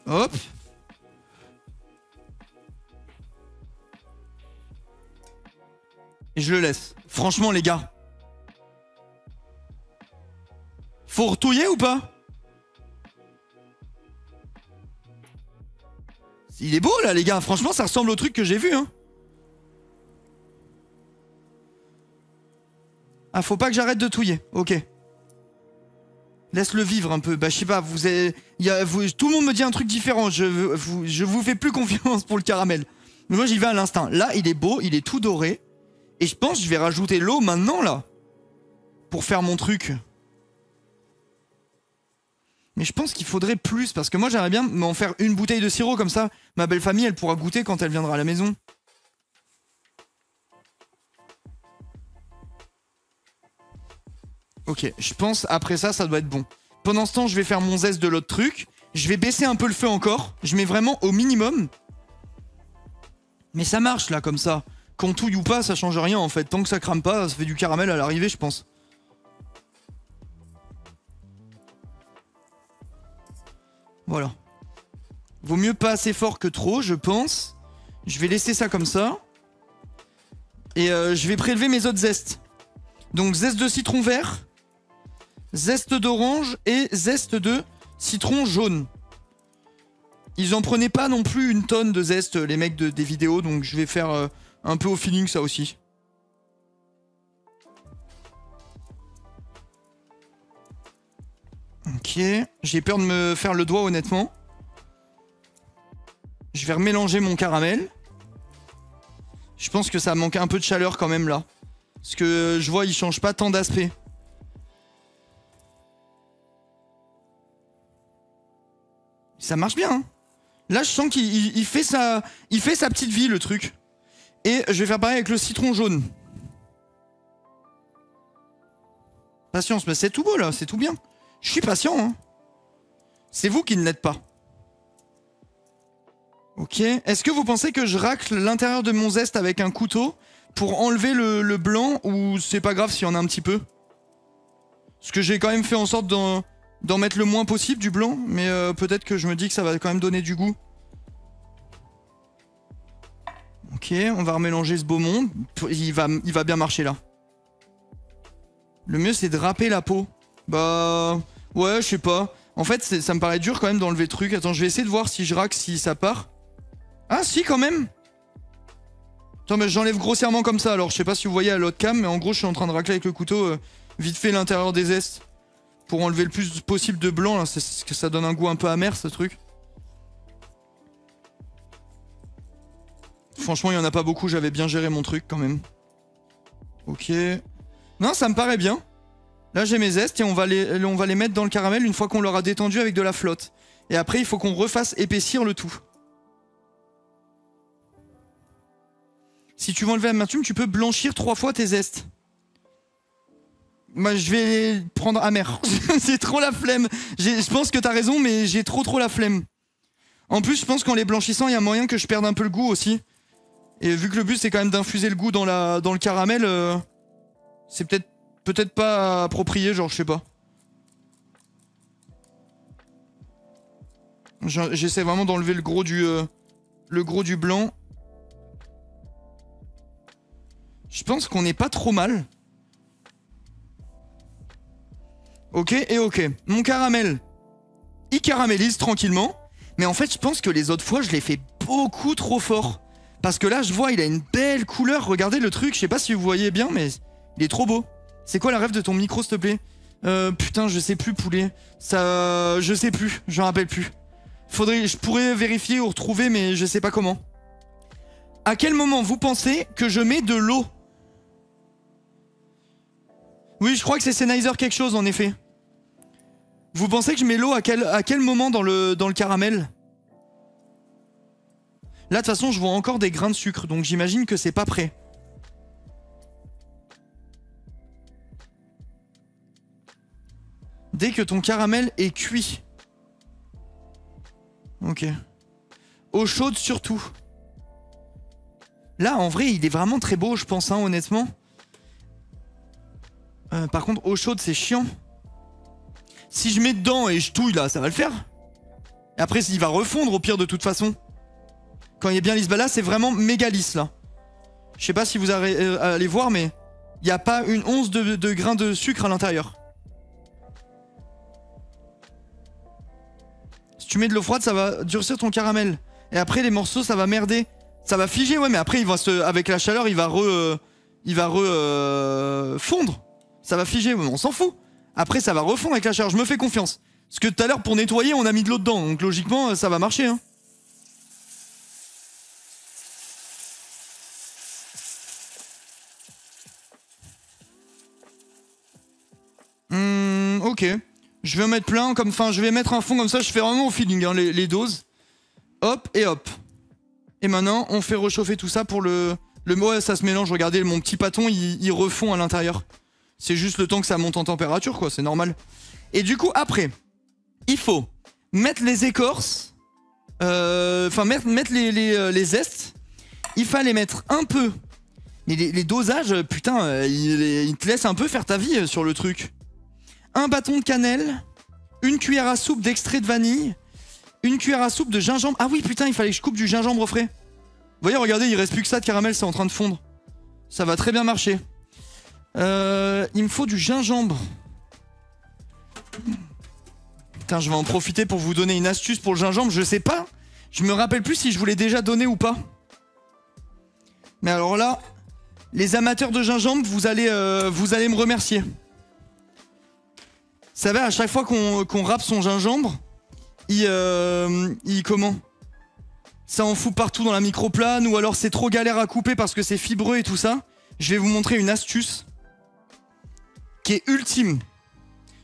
Hop. Et je le laisse. Franchement les gars. Faut retouiller ou pas? Il est beau là les gars. Franchement ça ressemble au truc que j'ai vu hein. Ah, faut pas que j'arrête de touiller. Ok. Laisse-le vivre un peu. Bah, je sais pas, tout le monde me dit un truc différent. Je vous fais plus confiance pour le caramel. Mais moi, j'y vais à l'instinct. Là, il est beau, il est tout doré. Et je pense que je vais rajouter l'eau maintenant, là. Pour faire mon truc. Mais je pense qu'il faudrait plus. Parce que moi, j'aimerais bien m'en faire une bouteille de sirop. Comme ça, ma belle famille, elle pourra goûter quand elle viendra à la maison. Ok, je pense après ça, ça doit être bon. Pendant ce temps, je vais faire mon zeste de l'autre truc. Je vais baisser un peu le feu encore. Je mets vraiment au minimum. Mais ça marche là, comme ça. Qu'on touille ou pas, ça change rien en fait. Tant que ça crame pas, ça fait du caramel à l'arrivée, je pense. Voilà. Vaut mieux pas assez fort que trop, je pense. Je vais laisser ça comme ça. Et je vais prélever mes autres zestes. Donc zeste de citron vert, zeste d'orange et zeste de citron jaune. Ils en prenaient pas non plus une tonne de zeste, les mecs des vidéos, donc je vais faire un peu au feeling ça aussi. Ok, j'ai peur de me faire le doigt honnêtement. Je vais remélanger mon caramel. Je pense que ça manque un peu de chaleur quand même là. Parce que je vois, il change pas tant d'aspect. Ça marche bien, hein. Là, je sens qu'il fait sa petite vie, le truc. Et je vais faire pareil avec le citron jaune. Patience, mais c'est tout beau, là. C'est tout bien. Je suis patient, hein. C'est vous qui ne l'êtes pas. Ok. Est-ce que vous pensez que je racle l'intérieur de mon zeste avec un couteau pour enlever le blanc ou c'est pas grave s'il y en a un petit peu? Parce que j'ai quand même fait en sorte d'en mettre le moins possible du blanc, mais peut-être que je me dis que ça va quand même donner du goût. Ok, on va remélanger ce beau monde. Il va bien marcher là. Le mieux c'est de râper la peau. Bah... ouais, je sais pas. En fait, ça me paraît dur quand même d'enlever le truc. Attends, je vais essayer de voir si je racle, si ça part. Ah si, quand même. Attends, mais j'enlève grossièrement comme ça. Alors, je sais pas si vous voyez à l'autre cam, mais en gros, je suis en train de racler avec le couteau vite fait l'intérieur des zestes. Pour enlever le plus possible de blanc, là. C'est que ça donne un goût un peu amer, ce truc. Franchement, il y en a pas beaucoup. J'avais bien géré mon truc, quand même. Ok. Non, ça me paraît bien. Là j'ai mes zestes et on va les mettre dans le caramel une fois qu'on l'aura détendu avec de la flotte. Et après il faut qu'on refasse épaissir le tout. Si tu veux enlever l'amertume, tu peux blanchir 3 fois tes zestes. Moi je vais prendre amer. C'est trop la flemme. Je pense que t'as raison mais j'ai trop la flemme. En plus je pense qu'en les blanchissant il y a moyen que je perde un peu le goût aussi. Et vu que le but c'est quand même d'infuser le goût dans le caramel, c'est peut-être pas approprié, genre je sais pas. J'essaie vraiment d'enlever le gros du blanc. Je pense qu'on n'est pas trop mal. Ok et ok. Mon caramel, il caramélise tranquillement. Mais en fait, je pense que les autres fois, je l'ai fait beaucoup trop fort. Parce que là, je vois, il a une belle couleur. Regardez le truc, je sais pas si vous voyez bien, mais il est trop beau. C'est quoi la ref de ton micro, s'il te plaît? Putain, je sais plus, poulet. Ça... Je sais plus, je me rappelle plus. Je pourrais vérifier ou retrouver, mais je sais pas comment. À quel moment vous pensez que je mets de l'eau? Oui, je crois que c'est Sennheiser quelque chose, en effet. Vous pensez que je mets l'eau à quel moment dans le caramel? Là, de toute façon, je vois encore des grains de sucre, donc j'imagine que c'est pas prêt. Dès que ton caramel est cuit. Ok. Eau chaude surtout. Là, en vrai, il est vraiment très beau, je pense, hein, honnêtement. Par contre, eau chaude, c'est chiant. Si je mets dedans et je touille, là, ça va le faire. Et après, il va refondre, au pire, de toute façon. Quand il est bien lisse, bah là, c'est vraiment méga lisse, là. Je sais pas si vous allez voir, mais il n'y a pas une once de grain de sucre à l'intérieur. Si tu mets de l'eau froide, ça va durcir ton caramel. Et après, les morceaux, ça va merder. Ça va figer, ouais, mais après, avec la chaleur, il va fondre. Ça va figer, on s'en fout. Après, ça va refondre avec la chaleur, je me fais confiance. Parce que tout à l'heure, pour nettoyer, on a mis de l'eau dedans. Donc logiquement, ça va marcher, hein. Ok. Je vais en mettre plein, je vais mettre un fond comme ça, je fais vraiment au feeling, hein, les doses. Hop et hop. Et maintenant, on fait réchauffer tout ça pour le ouais, ça se mélange, regardez, mon petit pâton, il refond à l'intérieur. C'est juste le temps que ça monte en température, quoi, c'est normal. Et du coup, après, il faut mettre les écorces, mettre les zestes. Il fallait mettre un peu. Les dosages, putain, il te laisse un peu faire ta vie sur le truc. Un bâton de cannelle, une cuillère à soupe d'extrait de vanille, une cuillère à soupe de gingembre. Ah oui, putain, il fallait que je coupe du gingembre frais. Vous voyez, regardez, il reste plus que ça de caramel, c'est en train de fondre. Ça va très bien marcher. Il me faut du gingembre. Putain, je vais en profiter pour vous donner une astuce pour le gingembre. Je sais pas. Je me rappelle plus si je vous l'ai déjà donné ou pas. Mais alors là, les amateurs de gingembre, vous allez me remercier. Vous savez, à chaque fois qu'on râpe son gingembre, comment? Ça en fout partout dans la microplane, ou alors c'est trop galère à couper parce que c'est fibreux et tout ça. Je vais vous montrer une astuce qui est ultime.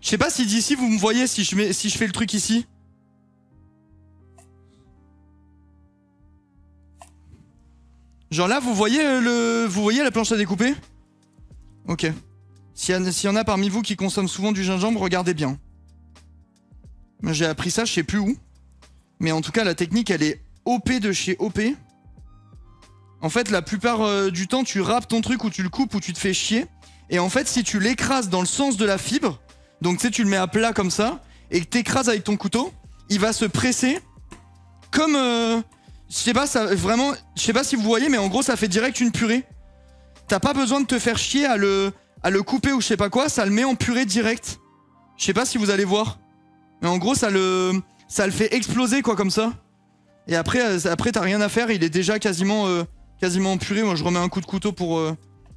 Je sais pas si d'ici vous me voyez si je fais le truc ici. Genre là, vous voyez la planche à découper? Ok. S'il y en a parmi vous qui consomment souvent du gingembre, regardez bien. J'ai appris ça, je sais plus où. Mais en tout cas, la technique, elle est OP de chez OP. En fait, la plupart du temps, tu râpes ton truc ou tu le coupes ou tu te fais chier. Et en fait, si tu l'écrases dans le sens de la fibre, donc tu sais, tu le mets à plat comme ça, et que t'écrases avec ton couteau, il va se presser comme... je sais pas, ça, vraiment, je sais pas si vous voyez, mais en gros, ça fait direct une purée. T'as pas besoin de te faire chier à le couper ou je sais pas quoi, ça le met en purée direct. Je sais pas si vous allez voir. Mais en gros, ça le fait exploser, quoi, comme ça. Et après t'as rien à faire, il est déjà quasiment en purée. Moi, je remets un coup de couteau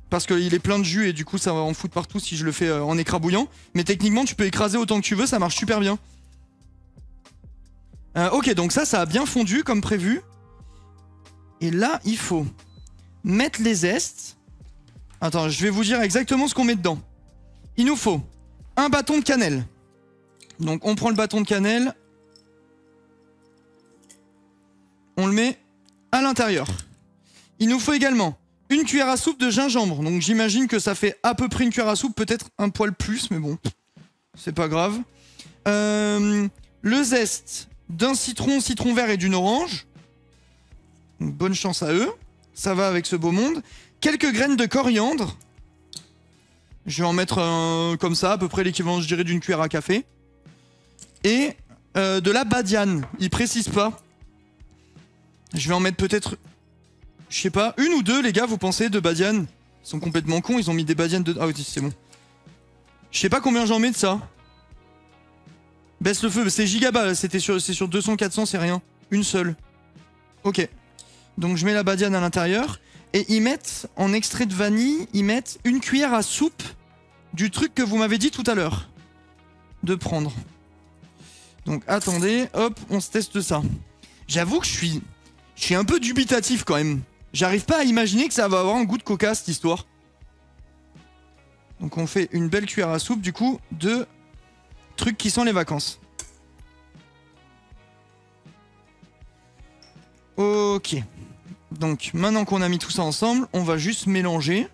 parce qu'il est plein de jus et du coup, ça va en foutre partout si je le fais en écrabouillant. Mais techniquement, tu peux écraser autant que tu veux, ça marche super bien. Ok, donc ça a bien fondu comme prévu. Et là, il faut mettre les zestes. Attends, je vais vous dire exactement ce qu'on met dedans. Il nous faut un bâton de cannelle. Donc on prend le bâton de cannelle. On le met à l'intérieur. Il nous faut également une cuillère à soupe de gingembre. Donc j'imagine que ça fait à peu près une cuillère à soupe, peut-être un poil plus, mais bon, c'est pas grave. Le zeste d'un citron, citron vert et d'une orange. Donc, bonne chance à eux. Ça va avec ce beau monde. Quelques graines de coriandre. Je vais en mettre comme ça, à peu près l'équivalent, je dirais, d'une cuillère à café. Et de la badiane. Ils précisent pas. Je vais en mettre peut-être, je sais pas, une ou deux, les gars, vous pensez, de badiane? Ils sont complètement cons, ils ont mis des badianes de... Ah oui, c'est bon. Je sais pas combien j'en mets de ça. Baisse le feu, c'est gigabas, c'est sur 200-400, c'est rien. Une seule. Ok. Donc je mets la badiane à l'intérieur. Et ils mettent, en extrait de vanille, ils mettent une cuillère à soupe du truc que vous m'avez dit tout à l'heure. De prendre. Donc attendez, hop, on se teste ça. J'avoue que je suis un peu dubitatif quand même. J'arrive pas à imaginer que ça va avoir un goût de coca cette histoire. Donc on fait une belle cuillère à soupe du coup de trucs qui sont les vacances. Ok. Donc maintenant qu'on a mis tout ça ensemble, on va juste mélanger.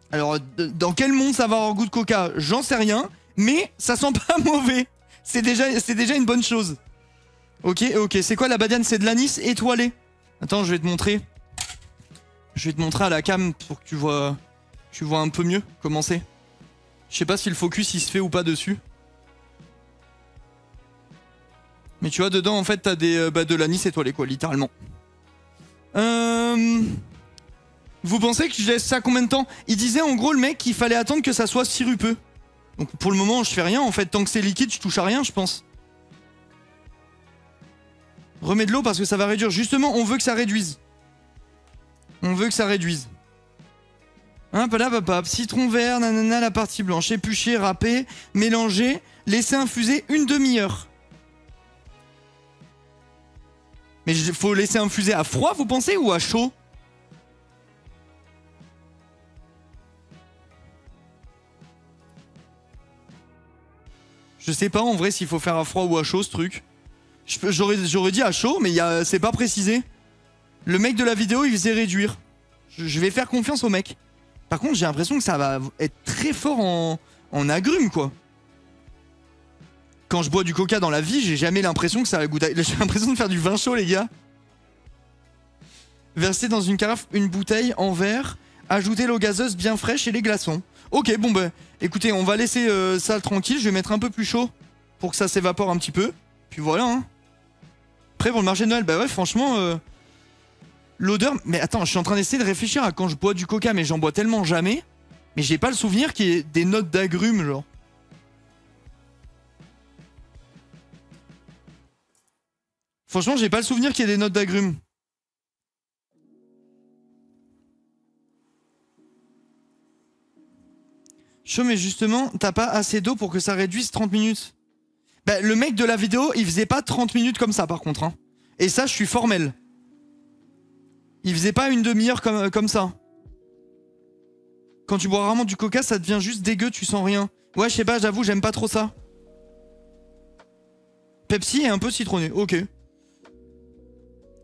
Alors, dans quel monde ça va avoir goût de coca? J'en sais rien, mais ça sent pas mauvais. C'est déjà une bonne chose. Ok, ok. C'est quoi la badiane? C'est de l'anis étoilé. Attends, je vais te montrer. Je vais te montrer à la cam pour que tu vois un peu mieux comment c'est. Je sais pas si le focus il se fait ou pas dessus. Mais tu vois, dedans, en fait, t'as de l'anis étoilé, quoi, littéralement. Vous pensez que je laisse ça combien de temps? Il disait en gros le mec qu'il fallait attendre que ça soit sirupeux. Donc pour le moment je fais rien en fait, tant que c'est liquide je touche à rien je pense. Remets de l'eau parce que ça va réduire. Justement on veut que ça réduise. On veut que ça réduise. Hein, citron vert, nanana, la partie blanche, éplucher, râper, mélanger, laisser infuser une demi-heure. Mais il faut laisser infuser à froid vous pensez ou à chaud? Je sais pas en vrai s'il faut faire à froid ou à chaud ce truc. J'aurais dit à chaud, mais c'est pas précisé. Le mec de la vidéo, il faisait réduire. Je vais faire confiance au mec. Par contre, j'ai l'impression que ça va être très fort en agrumes, quoi. Quand je bois du coca dans la vie, j'ai jamais l'impression que ça va goûter. J'ai l'impression de faire du vin chaud, les gars. Verser dans une carafe une bouteille en verre. Ajouter l'eau gazeuse bien fraîche et les glaçons. Ok, bon bah, écoutez, on va laisser ça tranquille. Je vais mettre un peu plus chaud pour que ça s'évapore un petit peu. Puis voilà, hein. Prêt pour le marché de Noël? Bah ouais, franchement, l'odeur... Mais attends, je suis en train d'essayer de réfléchir à quand je bois du coca, mais j'en bois tellement jamais. Mais j'ai pas le souvenir qu'il y ait des notes d'agrumes, genre. Franchement, j'ai pas le souvenir qu'il y ait des notes d'agrumes. Chaud, mais justement, t'as pas assez d'eau pour que ça réduise 30 minutes. Bah, le mec de la vidéo, il faisait pas 30 minutes comme ça, par contre. Hein. Et ça, je suis formel. Il faisait pas une demi-heure comme ça. Quand tu bois rarement du coca, ça devient juste dégueu, tu sens rien. Ouais, je sais pas, j'avoue, j'aime pas trop ça. Pepsi est un peu citronné, ok.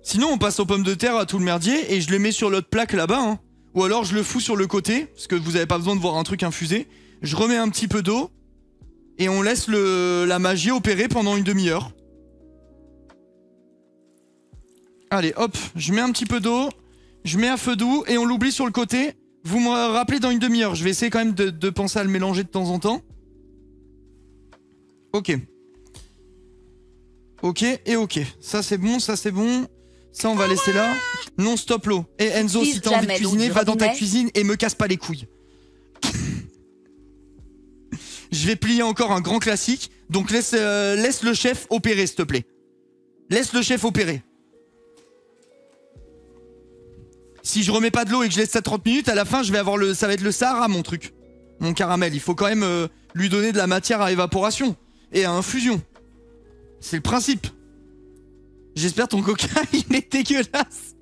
Sinon, on passe aux pommes de terre à tout le merdier et je les mets sur l'autre plaque là-bas, hein. Ou alors je le fous sur le côté, parce que vous avez pas besoin de voir un truc infusé. Je remets un petit peu d'eau, et on laisse la magie opérer pendant une demi-heure. Allez, hop, je mets un petit peu d'eau, je mets à feu doux, et on l'oublie sur le côté. Vous me rappelez dans une demi-heure, je vais essayer quand même de penser à le mélanger de temps en temps. Ok. Ok et ok. Ça c'est bon, ça c'est bon. Ça on va laisser là. Non stop l'eau. Et Enzo, si t'as envie de cuisiner, va dans ta cuisine et me casse pas les couilles. Je vais plier encore un grand classique. Donc laisse le chef opérer s'il te plaît. Laisse le chef opérer. Si je remets pas de l'eau et que je laisse ça 30 minutes, à la fin ça va être le Sahara mon truc. Mon caramel. Il faut quand même lui donner de la matière à évaporation et à infusion. C'est le principe. J'espère ton coca, il est dégueulasse.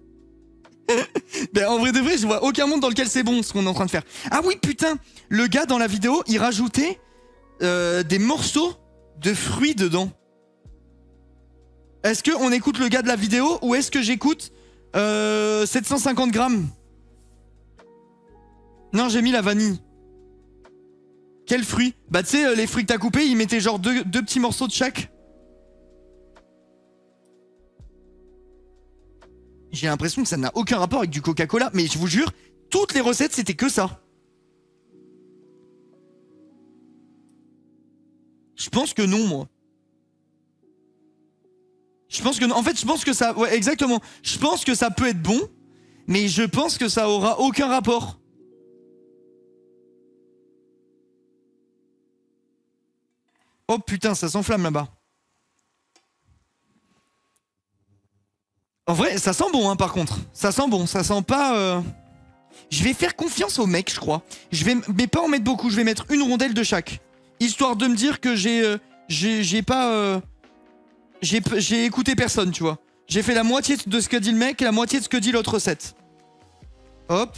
Ben, en vrai de vrai, je vois aucun monde dans lequel c'est bon ce qu'on est en train de faire. Ah oui, putain, le gars dans la vidéo, il rajoutait des morceaux de fruits dedans. Est-ce qu'on écoute le gars de la vidéo ou est-ce que j'écoute 750 grammes? Non, j'ai mis la vanille. Quel fruit? Bah tu sais, les fruits que t'as coupés, ils mettaient genre deux petits morceaux de chaque. J'ai l'impression que ça n'a aucun rapport avec du Coca-Cola, mais je vous jure, toutes les recettes c'était que ça. Je pense que non, moi. Je pense que non. En fait, je pense que ça... Ouais, exactement. Je pense que ça peut être bon, mais je pense que ça aura aucun rapport. Oh putain, ça s'enflamme là-bas. En vrai, ça sent bon, hein, par contre. Ça sent bon, ça sent pas... Je vais faire confiance au mec, je crois. Mais pas en mettre beaucoup, je vais mettre une rondelle de chaque. Histoire de me dire que j'ai pas... J'ai écouté personne, tu vois. J'ai fait la moitié de ce que dit le mec et la moitié de ce que dit l'autre recette. Hop,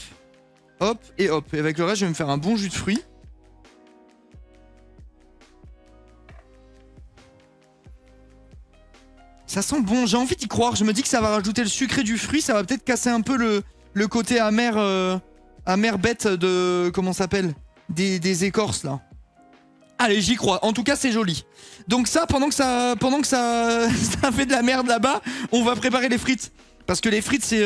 hop et hop. Et avec le reste, je vais me faire un bon jus de fruits. Ça sent bon, j'ai envie d'y croire. Je me dis que ça va rajouter le sucré du fruit. Ça va peut-être casser un peu le côté amer, amer bête de... Comment ça s'appelle? Des écorces, là. Allez, j'y crois. En tout cas, c'est joli. Donc ça, pendant que ça fait de la merde là-bas, on va préparer les frites. Parce que les frites, c'est...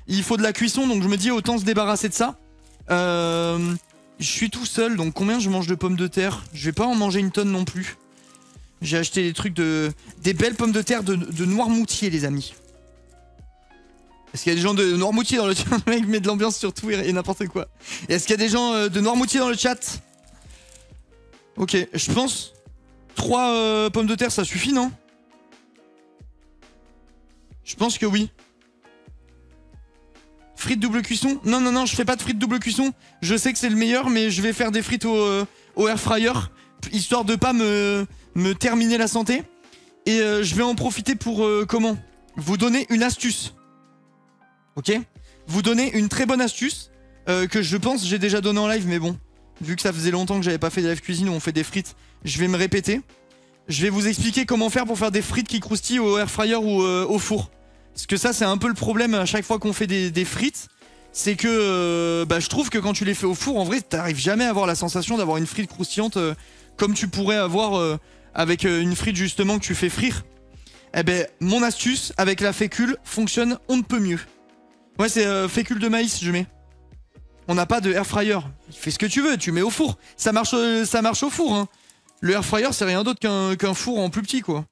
il faut de la cuisson, donc je me dis autant se débarrasser de ça. Je suis tout seul, donc combien je mange de pommes de terre? Je vais pas en manger une tonne non plus. J'ai acheté des trucs des belles pommes de terre de Noirmoutier, les amis. Est-ce qu'il y a des gens de Noirmoutier dans le chat? Le mec met de l'ambiance sur tout et n'importe quoi. Est-ce qu'il y a des gens de Noirmoutier dans le chat? Ok, je pense 3 pommes de terre, ça suffit, non? Je pense que oui. Frites double cuisson? Non, non, non, je fais pas de frites double cuisson. Je sais que c'est le meilleur, mais je vais faire des frites au air fryer, histoire de pas me terminer la santé. Et je vais en profiter pour, comment? Vous donner une astuce. Ok? Vous donner une très bonne astuce, que je pense j'ai déjà donné en live, mais bon. Vu que ça faisait longtemps que j'avais pas fait de live cuisine où on fait des frites, je vais me répéter. Je vais vous expliquer comment faire pour faire des frites qui croustillent au air fryer ou au four. Parce que ça, c'est un peu le problème à chaque fois qu'on fait des frites. C'est que je trouve que quand tu les fais au four, en vrai, t'arrives jamais à avoir la sensation d'avoir une frite croustillante comme tu pourrais avoir avec une frite justement que tu fais frire. Eh ben, mon astuce avec la fécule fonctionne on ne peut mieux. Ouais, c'est fécule de maïs, je mets. On n'a pas de air fryer. Fais ce que tu veux, tu mets au four. Ça marche au four, hein. Le air fryer, c'est rien d'autre qu'un four en plus petit, quoi.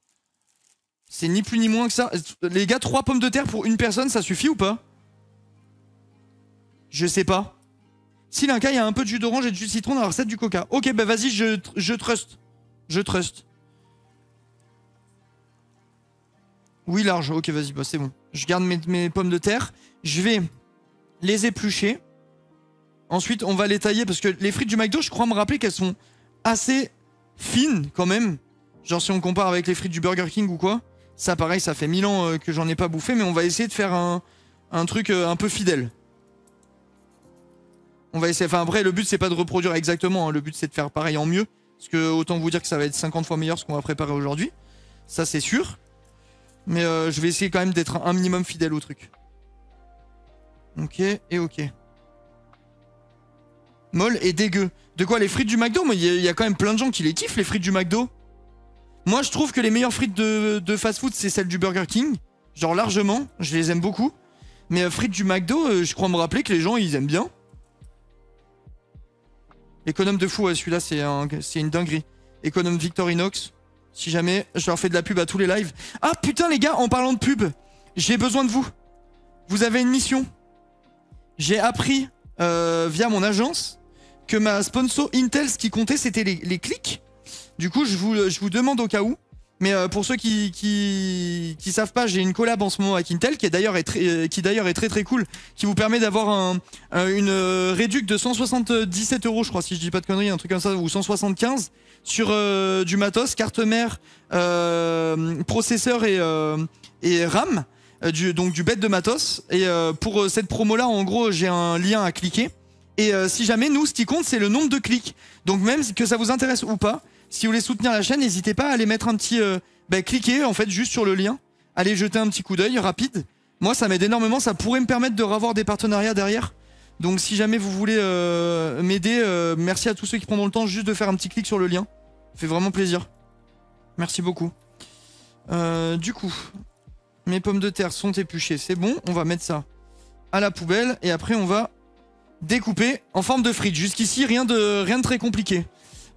C'est ni plus ni moins que ça. Les gars, 3 pommes de terre pour une personne, ça suffit ou pas? Je sais pas. Si Linka, il y a un peu de jus d'orange et de jus de citron dans la recette du coca. Ok, bah vas-y, je trust. Je trust. Oui, large. Ok, vas-y, bah c'est bon. Je garde mes pommes de terre. Je vais les éplucher. Ensuite, on va les tailler parce que les frites du McDo, je crois me rappeler qu'elles sont assez fines quand même. Genre si on compare avec les frites du Burger King ou quoi. Ça, pareil, ça fait 1000 ans que j'en ai pas bouffé, mais on va essayer de faire un truc un peu fidèle. On va essayer. Enfin, après, le but, c'est pas de reproduire exactement. Hein. Le but, c'est de faire pareil en mieux. Parce que autant vous dire que ça va être 50 fois meilleur ce qu'on va préparer aujourd'hui. Ça, c'est sûr. Mais je vais essayer quand même d'être un minimum fidèle au truc. Ok, et ok. Molle et dégueu. De quoi, les frites du McDo? Mais il y a quand même plein de gens qui les kiffent, les frites du McDo. Moi, je trouve que les meilleures frites de fast-food, c'est celles du Burger King. Genre largement, je les aime beaucoup. Mais frites du McDo, je crois me rappeler que les gens, ils aiment bien. Économe de fou, ouais, celui-là, c'est une dinguerie. Économe Victorinox. Si jamais, je leur fais de la pub à tous les lives. Ah putain, les gars, en parlant de pub, j'ai besoin de vous. Vous avez une mission. J'ai appris via mon agence que ma sponsor Intel, ce qui comptait, c'était les clics. Du coup, je vous demande au cas où. Mais pour ceux qui savent pas, j'ai une collab en ce moment avec Intel qui d'ailleurs est très très cool, qui vous permet d'avoir une réduc de 177 €, je crois, si je dis pas de conneries, un truc comme ça, ou 175 sur du matos, carte mère, processeur et RAM, donc du bête de matos. Et pour cette promo-là, en gros, j'ai un lien à cliquer. Et si jamais, nous, ce qui compte, c'est le nombre de clics. Donc même que ça vous intéresse ou pas, si vous voulez soutenir la chaîne, n'hésitez pas à aller mettre un petit... cliquer, en fait, juste sur le lien. Allez jeter un petit coup d'œil rapide. Moi, ça m'aide énormément. Ça pourrait me permettre de revoir des partenariats derrière. Donc si jamais vous voulez m'aider, merci à tous ceux qui prendront le temps juste de faire un petit clic sur le lien. Ça fait vraiment plaisir. Merci beaucoup. Du coup, mes pommes de terre sont épluchées. C'est bon, on va mettre ça à la poubelle. Et après, on va découper en forme de frites. Jusqu'ici, rien de très compliqué.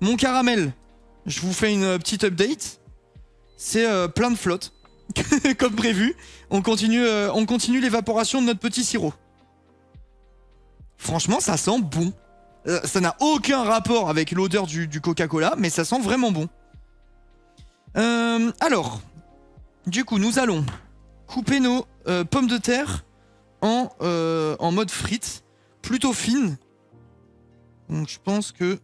Mon caramel, je vous fais une petite update. C'est plein de flotte. Comme prévu. On continue l'évaporation de notre petit sirop. Franchement, ça sent bon. Ça n'a aucun rapport avec l'odeur du Coca-Cola, mais ça sent vraiment bon. Alors, du coup, nous allons couper nos pommes de terre en mode frites, plutôt fines. Donc, je pense que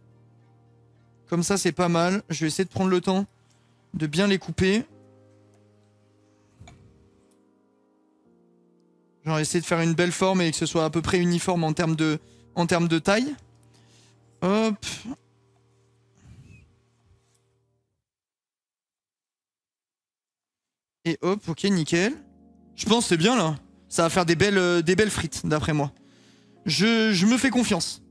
comme ça, c'est pas mal. Je vais essayer de prendre le temps de bien les couper. Genre essayer de faire une belle forme et que ce soit à peu près uniforme en termes de taille. Hop. Et hop, ok, nickel. Je pense que c'est bien là. Ça va faire des belles frites, d'après moi. Je me fais confiance.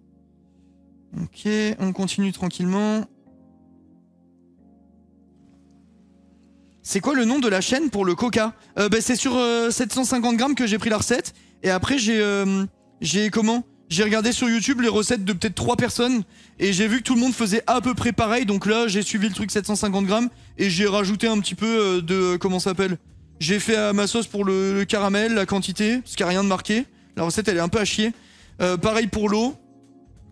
Ok, on continue tranquillement. C'est quoi le nom de la chaîne pour le coca? C'est sur 750 grammes que j'ai pris la recette. Et après, j'ai regardé sur YouTube les recettes de peut-être 3 personnes. Et j'ai vu que tout le monde faisait à peu près pareil. Donc là, j'ai suivi le truc 750 grammes. Et j'ai rajouté un petit peu de... Comment ça s'appelle? J'ai fait ma sauce pour le caramel, la quantité. Parce qu'il n'y a rien de marqué. La recette, elle est un peu à chier. Pareil pour l'eau.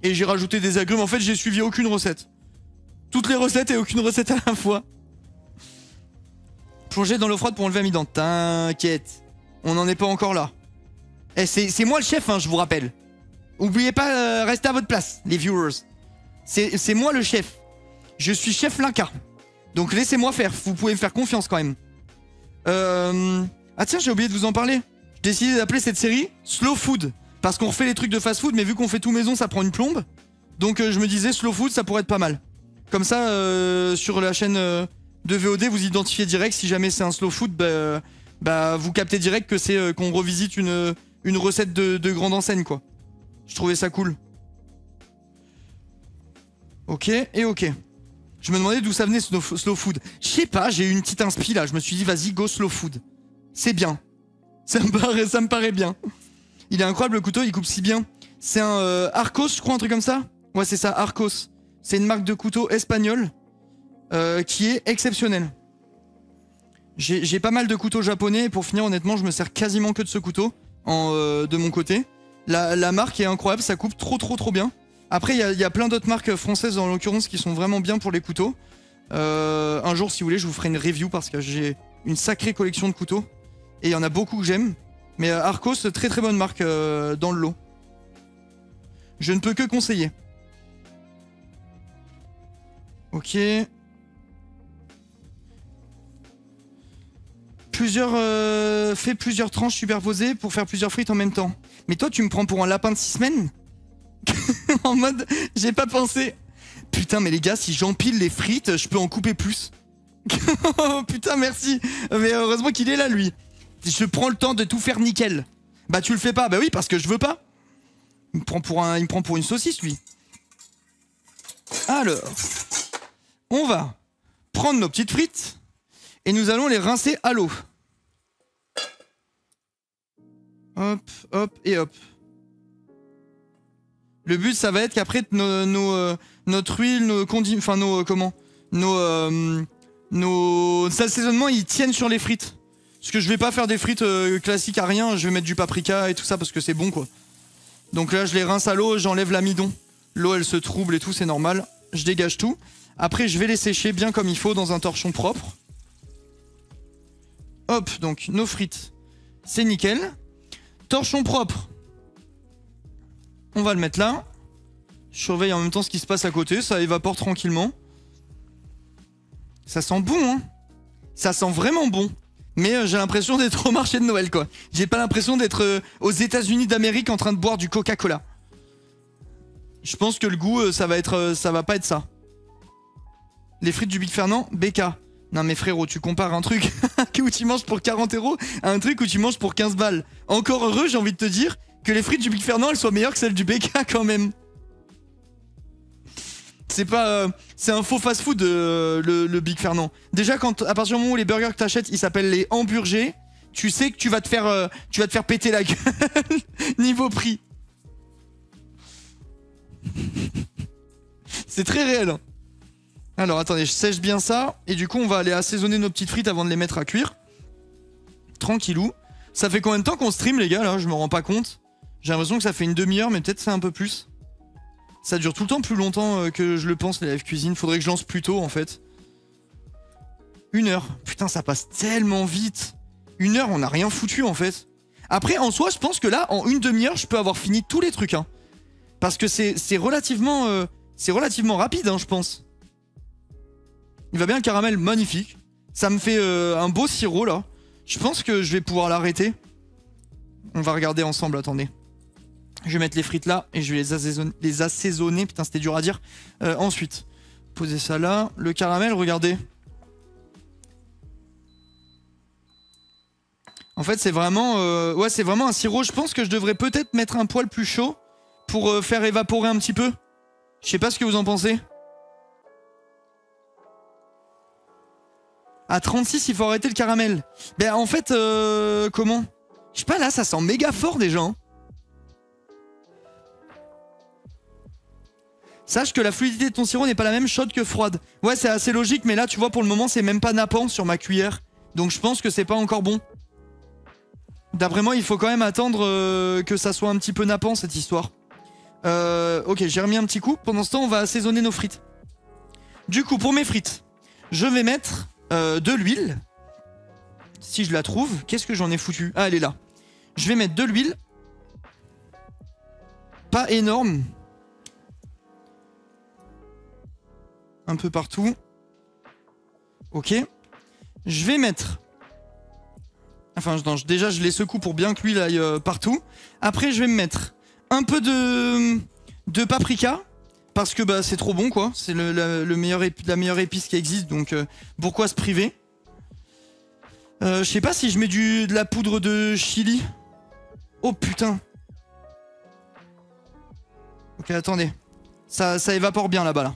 Et j'ai rajouté des agrumes. En fait, j'ai suivi aucune recette. Toutes les recettes et aucune recette à la fois. Plonger dans l'eau froide pour enlever l'amidon. T'inquiète. On n'en est pas encore là. Eh, c'est moi le chef, hein, je vous rappelle. Oubliez pas, restez à votre place, les viewers. C'est moi le chef. Je suis chef Linka. Donc laissez-moi faire. Vous pouvez me faire confiance quand même. Ah tiens, j'ai oublié de vous en parler. J'ai décidé d'appeler cette série Slow Food. Parce qu'on refait les trucs de fast food, mais vu qu'on fait tout maison, ça prend une plombe. Donc je me disais Slow Food, ça pourrait être pas mal. Comme ça, sur la chaîne... de VOD, vous identifiez direct. Si jamais c'est un slow food, vous captez direct que c'est qu'on revisite une recette de grande enseigne, quoi. Je trouvais ça cool. Ok, et ok. Je me demandais d'où ça venait slow food. Je sais pas, j'ai eu une petite inspi là. Je me suis dit, vas-y, go slow food. C'est bien. Ça me paraît bien. Il est incroyable le couteau, il coupe si bien. C'est un Arcos, je crois, un truc comme ça. Ouais, c'est ça, Arcos. C'est une marque de couteau espagnole. Qui est exceptionnel. J'ai pas mal de couteaux japonais et pour finir honnêtement je me sers quasiment que de ce couteau de mon côté. La marque est incroyable, ça coupe trop bien. Après il y a plein d'autres marques françaises en l'occurrence qui sont vraiment bien pour les couteaux. Un jour si vous voulez je vous ferai une review parce que j'ai une sacrée collection de couteaux. Et il y en a beaucoup que j'aime. Mais Arcos, très bonne marque dans le lot. Je ne peux que conseiller. Ok. Fais plusieurs tranches superposées pour faire plusieurs frites en même temps. Mais toi, tu me prends pour un lapin de 6 semaines? En mode, j'ai pas pensé. Putain, mais les gars, si j'empile les frites, je peux en couper plus. Oh, putain, merci. Mais heureusement qu'il est là, lui. Je prends le temps de tout faire nickel. Bah, tu le fais pas. Bah oui, parce que je veux pas. Il me prend pour une saucisse, lui. Alors, on va prendre nos petites frites et nous allons les rincer à l'eau. Hop, hop et hop. Le but, ça va être qu'après notre huile, nos condiments, enfin nos assaisonnements, ils tiennent sur les frites. Parce que je vais pas faire des frites classiques à rien. Je vais mettre du paprika et tout ça parce que c'est bon, quoi. Donc là, je les rince à l'eau, j'enlève l'amidon. L'eau, elle se trouble et tout, c'est normal. Je dégage tout. Après, je vais les sécher bien comme il faut dans un torchon propre. Hop, donc nos frites, c'est nickel. Torchon propre. On va le mettre là. Je surveille en même temps ce qui se passe à côté, ça évapore tranquillement. Ça sent bon, hein. Ça sent vraiment bon. Mais j'ai l'impression d'être au marché de Noël, quoi. J'ai pas l'impression d'être aux États-Unis d'Amérique en train de boire du Coca-Cola. Je pense que le goût, ça va pas être ça. Les frites du Big Fernand, BK. Non mais frérot, tu compares un truc où tu manges pour 40 € à un truc où tu manges pour 15 balles. Encore heureux, j'ai envie de te dire, que les frites du Big Fernand, elles soient meilleures que celles du BK quand même. C'est pas... c'est un faux fast-food, le Big Fernand. Déjà, à partir du moment où les burgers que t'achètes, ils s'appellent les hamburgers, tu sais que tu vas te faire péter la gueule niveau prix. C'est très réel. Alors, attendez, je sèche bien ça. Et du coup, on va aller assaisonner nos petites frites avant de les mettre à cuire. Tranquillou. Ça fait combien de temps qu'on stream, les gars, là? Je me rends pas compte. J'ai l'impression que ça fait une demi-heure, mais peut-être c'est un peu plus. Ça dure tout le temps plus longtemps que je le pense, les live cuisine. Faudrait que je lance plus tôt, en fait. 1 heure. Putain, ça passe tellement vite. 1 heure, on n'a rien foutu, en fait. Après, en soi, je pense que là, en une demi-heure, je peux avoir fini tous les trucs, hein. Parce que c'est relativement rapide, hein, je pense. Il va bien le caramel, magnifique. Ça me fait un beau sirop, là. Je pense que je vais pouvoir l'arrêter. On va regarder ensemble, attendez. Je vais mettre les frites là et je vais les assaisonner. Putain, c'était dur à dire. Ensuite, poser ça là. Le caramel, regardez. En fait, c'est vraiment... ouais, c'est vraiment un sirop. Je pense que je devrais peut-être mettre un poil plus chaud pour faire évaporer un petit peu. Je sais pas ce que vous en pensez. À 36, il faut arrêter le caramel. Ben, en fait, comment? Je sais pas, là, ça sent méga fort déjà. Hein. Sache que la fluidité de ton sirop n'est pas la même chaude que froide. Ouais, c'est assez logique, mais là, tu vois, pour le moment, c'est même pas nappant sur ma cuillère. Donc, je pense que c'est pas encore bon. D'après moi, il faut quand même attendre que ça soit un petit peu nappant, cette histoire. Ok, j'ai remis un petit coup. Pendant ce temps, on va assaisonner nos frites. Du coup, pour mes frites, je vais mettre de l'huile. Si je la trouve, qu'est-ce que j'en ai foutu? Ah, elle est là. Je vais mettre de l'huile. Pas énorme. Un peu partout. Ok. Je vais mettre... Enfin, non, déjà, je les secoue pour bien que l'huile aille partout. Après, je vais me mettre un peu de paprika. Parce que bah, c'est trop bon, quoi. C'est la meilleure épice qui existe, donc pourquoi se priver? Je sais pas si je mets de la poudre de chili. Oh putain. Ok, attendez. Ça évapore bien là-bas, là.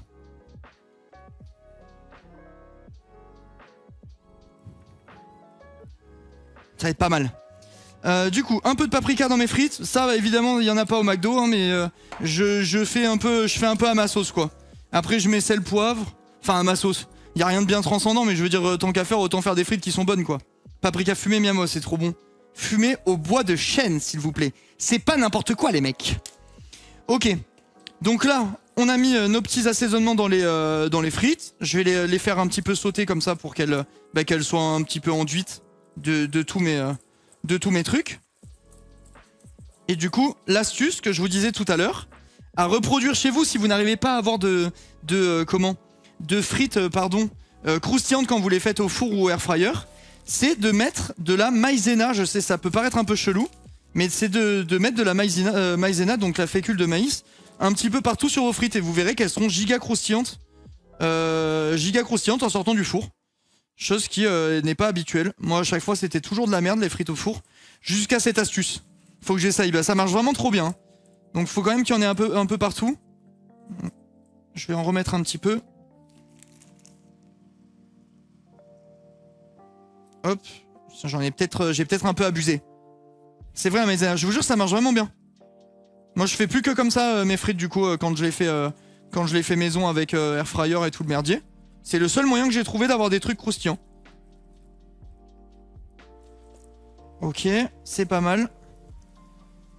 Ça va être pas mal. Du coup, un peu de paprika dans mes frites. Ça, évidemment, il n'y en a pas au McDo, hein, mais je fais un peu à ma sauce, quoi. Après, je mets sel, poivre. Enfin, à ma sauce. Il n'y a rien de bien transcendant, mais je veux dire, tant qu'à faire, autant faire des frites qui sont bonnes, quoi. Paprika fumé, miamo, c'est trop bon. Fumé au bois de chêne, s'il vous plaît. C'est pas n'importe quoi, les mecs. Ok. Donc là, on a mis nos petits assaisonnements dans les frites. Je vais les faire un petit peu sauter comme ça pour qu'elles soient un petit peu enduites de tous mes trucs. Et du coup, l'astuce que je vous disais tout à l'heure, à reproduire chez vous si vous n'arrivez pas à avoir de frites croustillantes quand vous les faites au four ou au air fryer, c'est de mettre de la maïzena. Je sais, ça peut paraître un peu chelou, mais c'est de mettre de la maïzena, donc la fécule de maïs, un petit peu partout sur vos frites et vous verrez qu'elles seront giga croustillantes en sortant du four. Chose qui n'est pas habituelle. Moi, à chaque fois, c'était toujours de la merde, les frites au four. Jusqu'à cette astuce. Faut que j'essaye. Bah, ça marche vraiment trop bien. Donc, faut quand même qu'il y en ait un peu partout. Je vais en remettre un petit peu. Hop. J'ai peut-être un peu abusé. C'est vrai, mais je vous jure, ça marche vraiment bien. Moi, je fais plus que comme ça mes frites, du coup, quand je les fais maison avec air fryer et tout le merdier. C'est le seul moyen que j'ai trouvé d'avoir des trucs croustillants. Ok, c'est pas mal.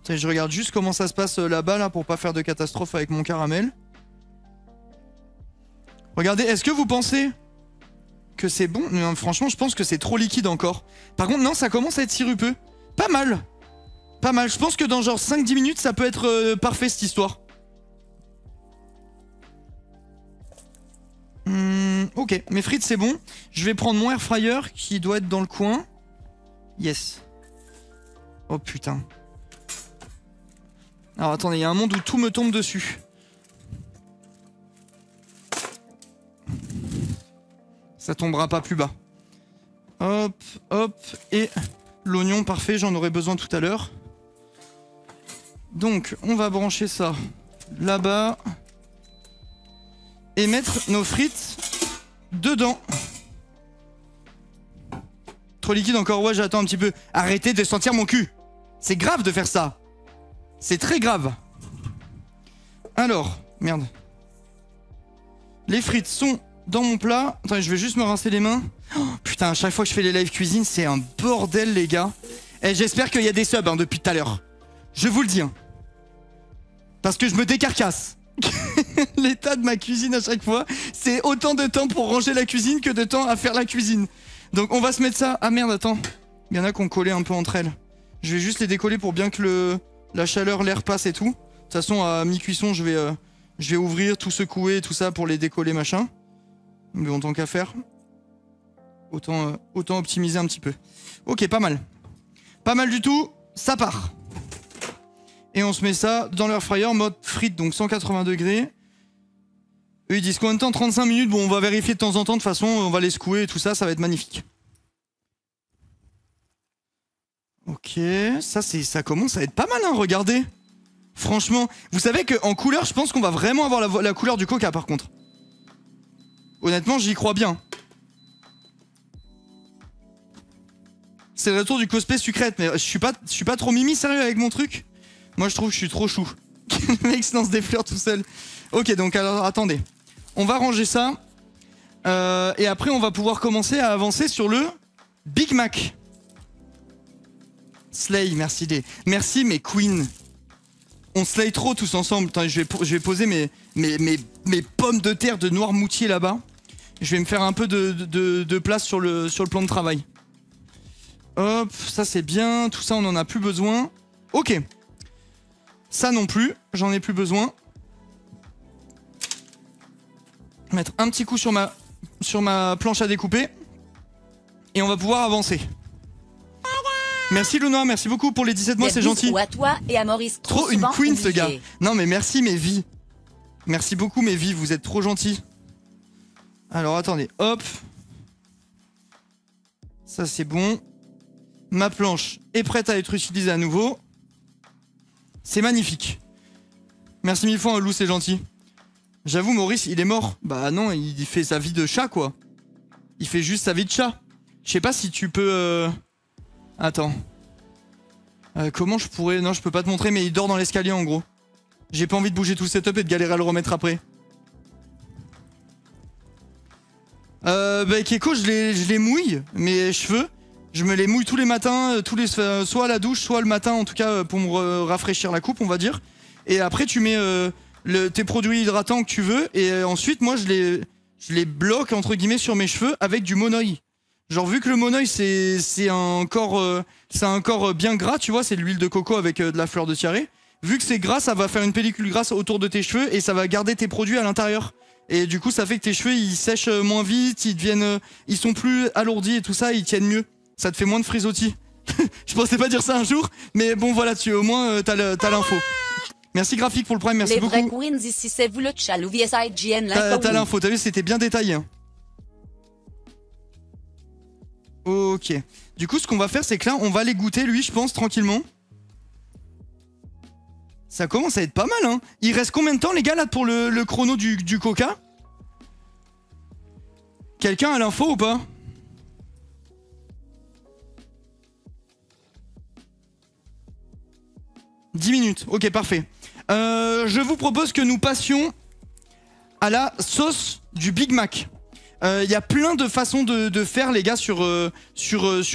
Je regarde juste comment ça se passe là-bas, là, pour pas faire de catastrophe avec mon caramel. Regardez, est-ce que vous pensez que c'est bon? Non, franchement, je pense que c'est trop liquide encore. Par contre, non, ça commence à être sirupeux. Pas mal. Pas mal. Je pense que dans genre 5-10 minutes, ça peut être parfait, cette histoire. Ok, mes frites c'est bon. Je vais prendre mon air fryer qui doit être dans le coin. Yes. Oh putain. Alors attendez, il y a un monde où tout me tombe dessus. Ça tombera pas plus bas. Hop, hop, et l'oignon, parfait, j'en aurai besoin tout à l'heure. Donc, on va brancher ça là-bas. Et mettre nos frites dedans. Trop liquide encore, ouais, j'attends un petit peu. Arrêtez de sentir mon cul. C'est grave de faire ça. C'est très grave. Alors, merde. Les frites sont dans mon plat. Attends, je vais juste me rincer les mains. Oh, putain, à chaque fois que je fais les live cuisine, c'est un bordel, les gars. Et j'espère qu'il y a des subs hein, depuis tout à l'heure. Je vous le dis. Hein. Parce que je me décarcasse. L'état de ma cuisine à chaque fois, c'est autant de temps pour ranger la cuisine que de temps à faire la cuisine. Donc on va se mettre ça. Ah merde, attends. Il y en a qui ont collé un peu entre elles. Je vais juste les décoller pour bien que la chaleur, l'air passe et tout. De toute façon, à mi-cuisson, je vais ouvrir, tout secouer, tout ça pour les décoller, machin. Mais en tant qu'à faire, autant optimiser un petit peu. Ok, pas mal. Pas mal du tout, ça part. Et on se met ça dans l'air fryer, mode frite, donc 180 degrés. Eux, ils disent combien de temps? 35 minutes. Bon, on va vérifier de temps en temps. De toute façon, on va les secouer et tout ça, ça va être magnifique. Ok, ça commence à être pas mal, hein, regardez. Franchement, vous savez qu'en couleur, je pense qu'on va vraiment avoir la couleur du coca, par contre. Honnêtement, j'y crois bien. C'est le retour du cosplay sucrète, mais je suis pas trop mimi, sérieux, avec mon truc. Moi, je trouve que je suis trop chou. Le mec se lance des fleurs tout seul. Ok, donc alors, attendez. On va ranger ça. Et après, on va pouvoir commencer à avancer sur le Big Mac. Slay, merci merci mes queens. On slay trop tous ensemble. Attends, je vais poser mes pommes de terre de Noirmoutier là-bas. Je vais me faire un peu de place sur le plan de travail. Hop, ça c'est bien. Tout ça, on n'en a plus besoin. Ok. Ça non plus, j'en ai plus besoin. Mettre un petit coup sur ma planche à découper. Et on va pouvoir avancer. Merci Luna, merci beaucoup pour les 17 mois, c'est gentil. À toi et à Maurice, trop une queen ce gars. Non mais merci mes vies. Merci beaucoup mes vies, vous êtes trop gentils. Alors attendez, hop. Ça c'est bon. Ma planche est prête à être utilisée à nouveau. C'est magnifique. Merci mille fois, Lou, c'est gentil. J'avoue, Maurice, il est mort. Bah non, il fait sa vie de chat, quoi. Il fait juste sa vie de chat. Je sais pas si tu peux... Attends. Comment je pourrais... Non, je peux pas te montrer, mais il dort dans l'escalier, en gros. J'ai pas envie de bouger tout le setup et de galérer à le remettre après. Bah, Keko, je les mouille, mes cheveux. Je me les mouille tous les matins, soit à la douche, soit le matin, en tout cas, pour me rafraîchir la coupe, on va dire. Et après, tu mets tes produits hydratants que tu veux. Et ensuite, moi, je les bloque, entre guillemets, sur mes cheveux avec du monoï. Genre, vu que le monoï, c'est un corps bien gras, tu vois, c'est de l'huile de coco avec de la fleur de tiare. Vu que c'est gras, ça va faire une pellicule grasse autour de tes cheveux et ça va garder tes produits à l'intérieur. Et du coup, ça fait que tes cheveux, ils sèchent moins vite, ils sont plus alourdis et tout ça, ils tiennent mieux. Ça te fait moins de frisottis. Je pensais pas dire ça un jour, mais bon, voilà, au moins, t'as l'info. Merci Graphique pour le prime, merci beaucoup. Les vrais queens ici, c'est vous le chalou VSIGN. T'as l'info, t'as vu, c'était bien détaillé. Ok. Du coup, ce qu'on va faire, c'est que là, on va les goûter, lui, je pense, tranquillement. Ça commence à être pas mal, hein. Il reste combien de temps, les gars, là, pour le chrono du coca? Quelqu'un a l'info ou pas? « 10 minutes, ok, parfait. Je vous propose que nous passions à la sauce du Big Mac. Il y a plein de façons de faire, les gars, sur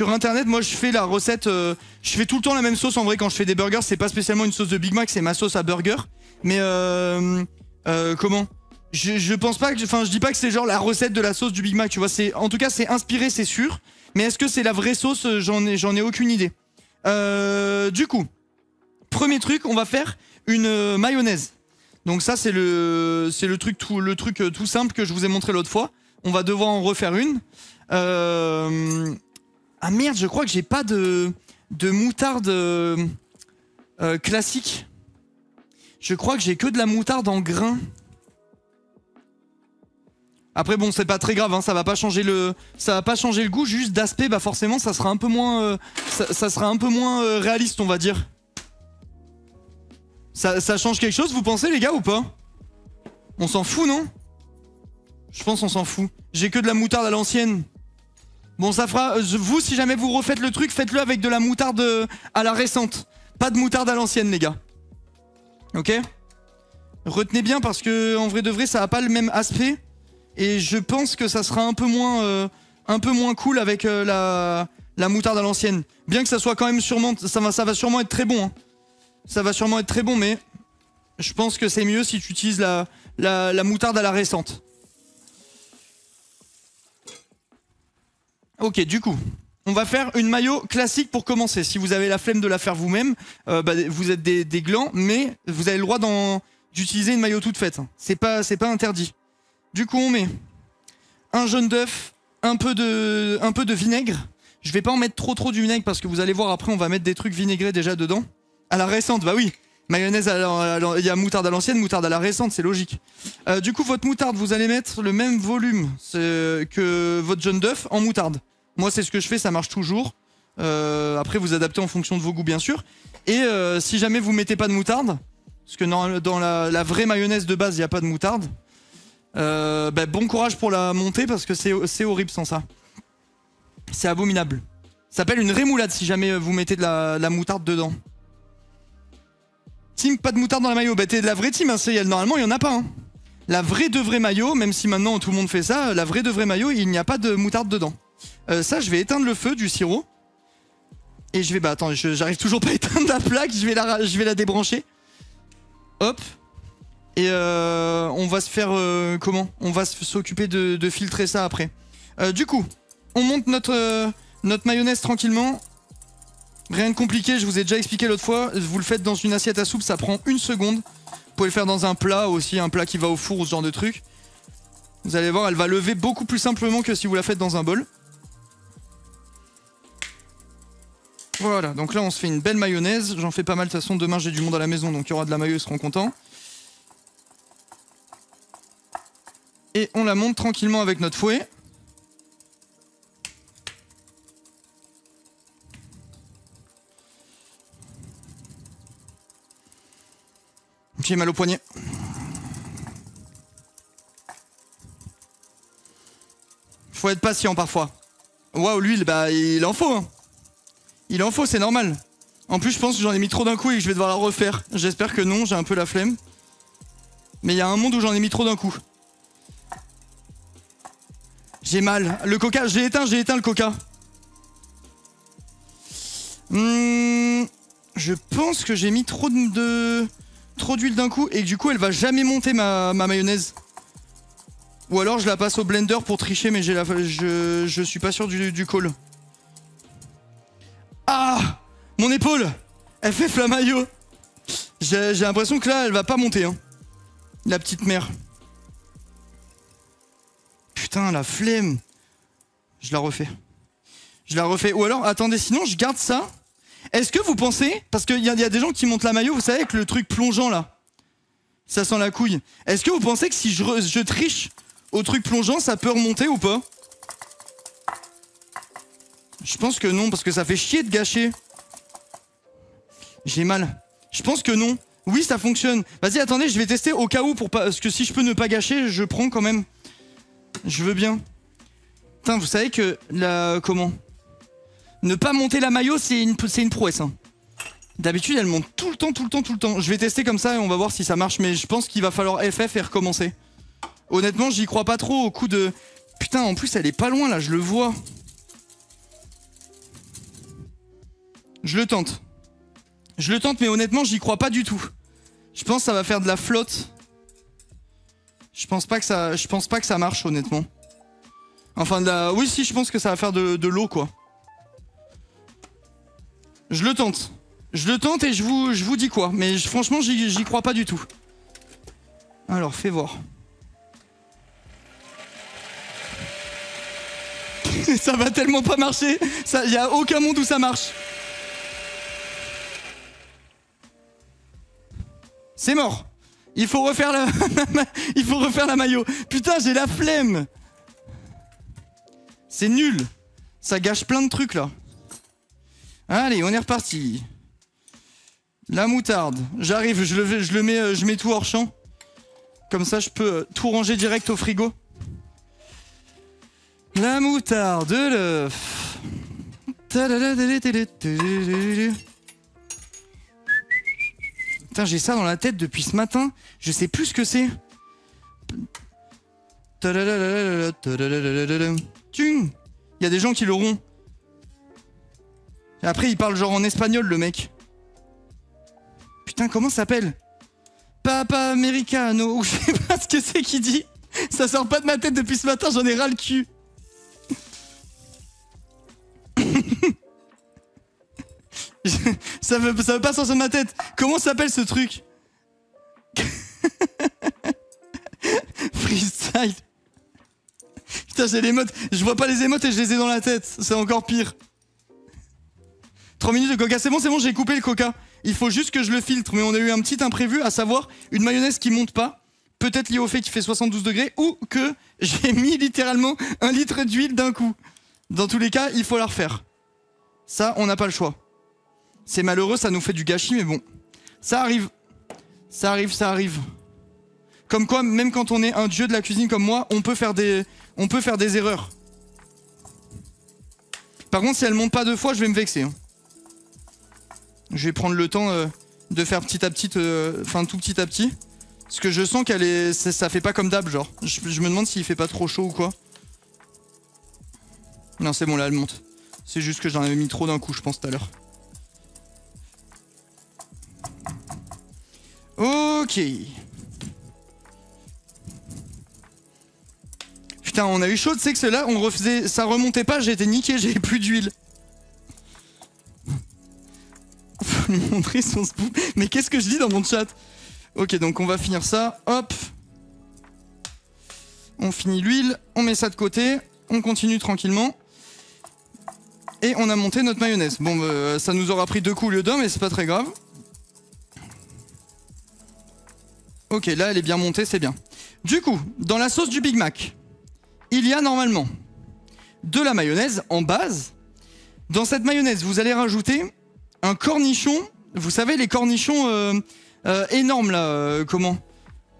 internet. Moi, je fais la recette, je fais tout le temps la même sauce. En vrai, quand je fais des burgers, c'est pas spécialement une sauce de Big Mac, c'est ma sauce à burger. Mais comment je pense pas que, enfin, je dis pas que c'est genre la recette de la sauce du Big Mac, tu vois. En tout cas, c'est inspiré, c'est sûr. Mais est-ce que c'est la vraie sauce? J'en ai aucune idée. Du coup, premier truc, on va faire une mayonnaise. Donc ça c'est le truc tout simple que je vous ai montré l'autre fois. On va devoir en refaire une. Ah merde, je crois que j'ai pas de moutarde classique. Je crois que j'ai que de la moutarde en grains. Après bon, c'est pas très grave, hein, ça va pas changer le goût, juste d'aspect, bah forcément ça sera un peu moins ça sera un peu moins réaliste, on va dire. Ça change quelque chose, vous pensez les gars ou pas? On s'en fout, non? Je pense on s'en fout. J'ai que de la moutarde à l'ancienne. Bon, ça fera vous, si jamais vous refaites le truc, faites-le avec de la moutarde à la récente. Pas de moutarde à l'ancienne, les gars. OK? Retenez bien parce que en vrai de vrai, ça a pas le même aspect. Et je pense que ça sera un peu moins cool avec la moutarde à l'ancienne. Bien que ça soit quand même sûrement... Ça va sûrement être très bon. Hein. Ça va sûrement être très bon, mais... Je pense que c'est mieux si tu utilises la moutarde à la récente. Ok, du coup... On va faire une mayo classique pour commencer. Si vous avez la flemme de la faire vous-même, bah, vous êtes des glands, mais vous avez le droit d'utiliser une mayo toute faite. C'est pas interdit. Du coup, on met un jaune d'œuf, un peu de vinaigre. Je vais pas en mettre trop du vinaigre parce que vous allez voir après, on va mettre des trucs vinaigrés déjà dedans. À la récente, bah oui. Mayonnaise, il y a moutarde à l'ancienne, moutarde à la récente, c'est logique. Du coup, votre moutarde, vous allez mettre le même volume que votre jaune d'œuf en moutarde. Moi, c'est ce que je fais, ça marche toujours. Après, vous adaptez en fonction de vos goûts, bien sûr. Et si jamais vous mettez pas de moutarde, parce que dans la vraie mayonnaise de base, il n'y a pas de moutarde, bah, bon courage pour la monter parce que c'est horrible sans ça. C'est abominable. Ça s'appelle une rémoulade si jamais vous mettez de la moutarde dedans. Team, pas de moutarde dans la mayo. Bah t'es de la vraie team, hein, normalement il n'y en a pas. Hein. La vraie de vraie mayo, même si maintenant tout le monde fait ça, la vraie de vraie mayo, il n'y a pas de moutarde dedans. Ça, je vais éteindre le feu du sirop. Et je vais... Bah attends, j'arrive toujours pas à éteindre la plaque, je vais la débrancher. Hop. Et on va se faire... comment? On va s'occuper de filtrer ça après. Du coup, on monte notre mayonnaise tranquillement. Rien de compliqué, je vous ai déjà expliqué l'autre fois. Vous le faites dans une assiette à soupe, ça prend 1 seconde. Vous pouvez le faire dans un plat aussi, un plat qui va au four ou ce genre de truc. Vous allez voir, elle va lever beaucoup plus simplement que si vous la faites dans un bol. Voilà, donc là on se fait une belle mayonnaise. J'en fais pas mal, de toute façon demain j'ai du monde à la maison, donc il y aura de la mayo, ils seront contents. Et on la monte tranquillement avec notre fouet. J'ai mal au poignet. Faut être patient parfois. Waouh, l'huile, bah il en faut. Hein. Il en faut, c'est normal. En plus, je pense que j'en ai mis trop d'un coup et que je vais devoir la refaire. J'espère que non, j'ai un peu la flemme. Mais il y a un monde où j'en ai mis trop d'un coup. J'ai mal. Le coca, j'ai éteint le coca. Je pense que j'ai mis trop d'huile d'un coup et que du coup, elle va jamais monter ma mayonnaise. Ou alors je la passe au blender pour tricher, mais je suis pas sûr du call. Ah! Mon épaule! Elle fait flamaillot! J'ai l'impression que là, elle va pas monter, hein. La petite mère. Putain, la flemme. Je la refais. Ou alors, attendez, sinon je garde ça. Est-ce que vous pensez, parce qu'il y a des gens qui montent la mayo, vous savez, avec le truc plongeant là. Ça sent la couille. Est-ce que vous pensez que si je triche au truc plongeant, ça peut remonter ou pas? Je pense que non, parce que ça fait chier de gâcher. J'ai mal. Je pense que non. Oui, ça fonctionne. Vas-y, attendez, je vais tester au cas où, parce que si je peux ne pas gâcher, je prends quand même. Je veux bien. Putain, vous savez que comment? Ne pas monter la mayo, c'est une prouesse. Hein. D'habitude, elle monte tout le temps. Je vais tester comme ça et on va voir si ça marche, mais je pense qu'il va falloir FF et recommencer. Honnêtement, j'y crois pas trop au coup de... Putain, en plus, elle est pas loin, là, je le vois. Je le tente, mais honnêtement, j'y crois pas du tout. Je pense que ça va faire de la flotte. Je pense pas que ça marche, honnêtement. Enfin, oui, si, je pense que ça va faire de l'eau, quoi. Je le tente et je vous dis quoi. Mais franchement, j'y crois pas du tout. Alors, fais voir. Ça va tellement pas marcher. Il y a aucun monde où ça marche. C'est mort. Il faut refaire la... Il faut refaire la maillot. Putain, j'ai la flemme. C'est nul. Ça gâche plein de trucs, là. Allez, on est reparti. La moutarde. J'arrive, je mets tout hors champ. Comme ça, je peux tout ranger direct au frigo. La moutarde, l'œuf. Putain, j'ai ça dans la tête depuis ce matin. Je sais plus ce que c'est. Il y a des gens qui l'auront. Et après, il parle genre en espagnol, le mec. Putain, comment ça s'appelle? Papa Americano. Ou je sais pas ce que c'est qu'il dit. Ça sort pas de ma tête depuis ce matin, j'en ai ras le cul. ça veut pas sortir de ma tête. Comment s'appelle ce truc? Freestyle. Putain, j'ai l'émote. Je vois pas les émotes et je les ai dans la tête. C'est encore pire. 3 minutes de coca. C'est bon, j'ai coupé le coca. Il faut juste que je le filtre. Mais on a eu un petit imprévu, à savoir une mayonnaise qui monte pas. Peut-être lié au fait qu'il fait 72 degrés. Ou que j'ai mis littéralement 1 litre d'huile d'un coup. Dans tous les cas, il faut la refaire. Ça, on n'a pas le choix. C'est malheureux, ça nous fait du gâchis, mais bon. Ça arrive. Ça arrive, ça arrive. Comme quoi, même quand on est un dieu de la cuisine comme moi, on peut faire des erreurs. Par contre, si elle monte pas 2 fois, je vais me vexer. Hein. Je vais prendre le temps de faire petit à petit, enfin tout petit à petit. Parce que je sens qu'elle est, ça fait pas comme d'hab, genre. Je me demande s'il fait pas trop chaud ou quoi. Non, c'est bon, là, elle monte. C'est juste que j'en avais mis trop d'un coup, je pense, tout à l'heure. Ok. Putain, on a eu chaud, tu sais que c'est là, on refaisait, ça remontait pas, j'ai été niqué, j'avais plus d'huile. Faut lui montrer son spoon. Mais qu'est-ce que je dis dans mon chat? Ok, donc on va finir ça, hop. On finit l'huile, on met ça de côté, on continue tranquillement. Et on a monté notre mayonnaise. Bon, ça nous aura pris 2 coups au lieu d'1, mais c'est pas très grave. Ok, là, elle est bien montée, c'est bien. Du coup, dans la sauce du Big Mac, il y a normalement de la mayonnaise en base. Dans cette mayonnaise, vous allez rajouter un cornichon. Vous savez, les cornichons énormes, là, comment?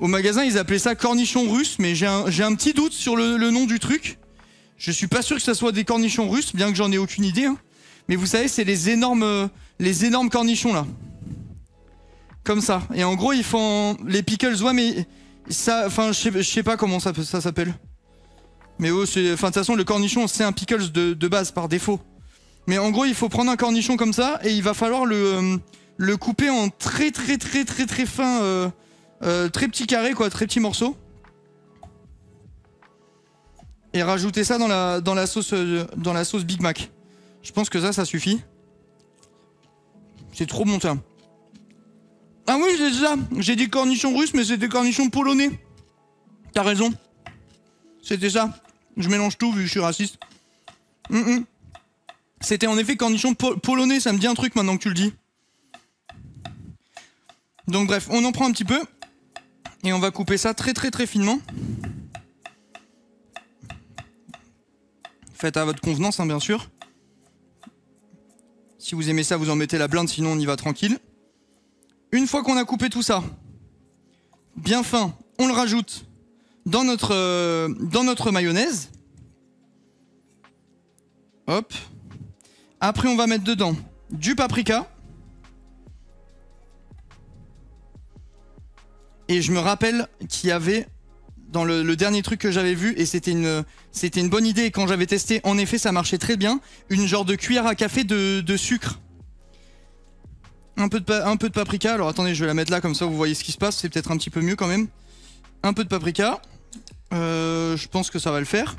Au magasin, ils appelaient ça cornichon russe, mais j'ai un petit doute sur le nom du truc. Je suis pas sûr que ça soit des cornichons russes, bien que j'en ai aucune idée. Hein. Mais vous savez, c'est les énormes cornichons, là. Comme ça. Et en gros, ils font les pickles, ouais, mais ça, enfin, je sais pas comment ça s'appelle. Mais oh, enfin, de toute façon, le cornichon, c'est un pickles de base par défaut. Mais en gros, il faut prendre un cornichon comme ça et il va falloir le couper en très fin, très petits carrés, quoi, très petits morceaux. Et rajouter ça dans la sauce Big Mac. Je pense que ça suffit. C'est trop bon, ça. Ah oui, c'est ça. J'ai dit cornichon russe, mais c'était cornichon polonais. T'as raison. C'était ça. Je mélange tout vu que je suis raciste. C'était en effet cornichon polonais. Ça me dit un truc maintenant que tu le dis. Donc bref, on en prend un petit peu. Et on va couper ça très finement. Faites à votre convenance, hein, bien sûr. Si vous aimez ça, vous en mettez la blinde, sinon on y va tranquille. Une fois qu'on a coupé tout ça, bien fin, on le rajoute dans notre mayonnaise. Hop. Après, on va mettre dedans du paprika. Et je me rappelle qu'il y avait... Dans le dernier truc que j'avais vu, et c'était une bonne idée, et quand j'avais testé, en effet, ça marchait très bien, une genre de cuillère à café de sucre. Un peu de paprika, alors attendez, je vais la mettre là, comme ça vous voyez ce qui se passe, c'est peut-être un petit peu mieux quand même. Un peu de paprika, je pense que ça va le faire.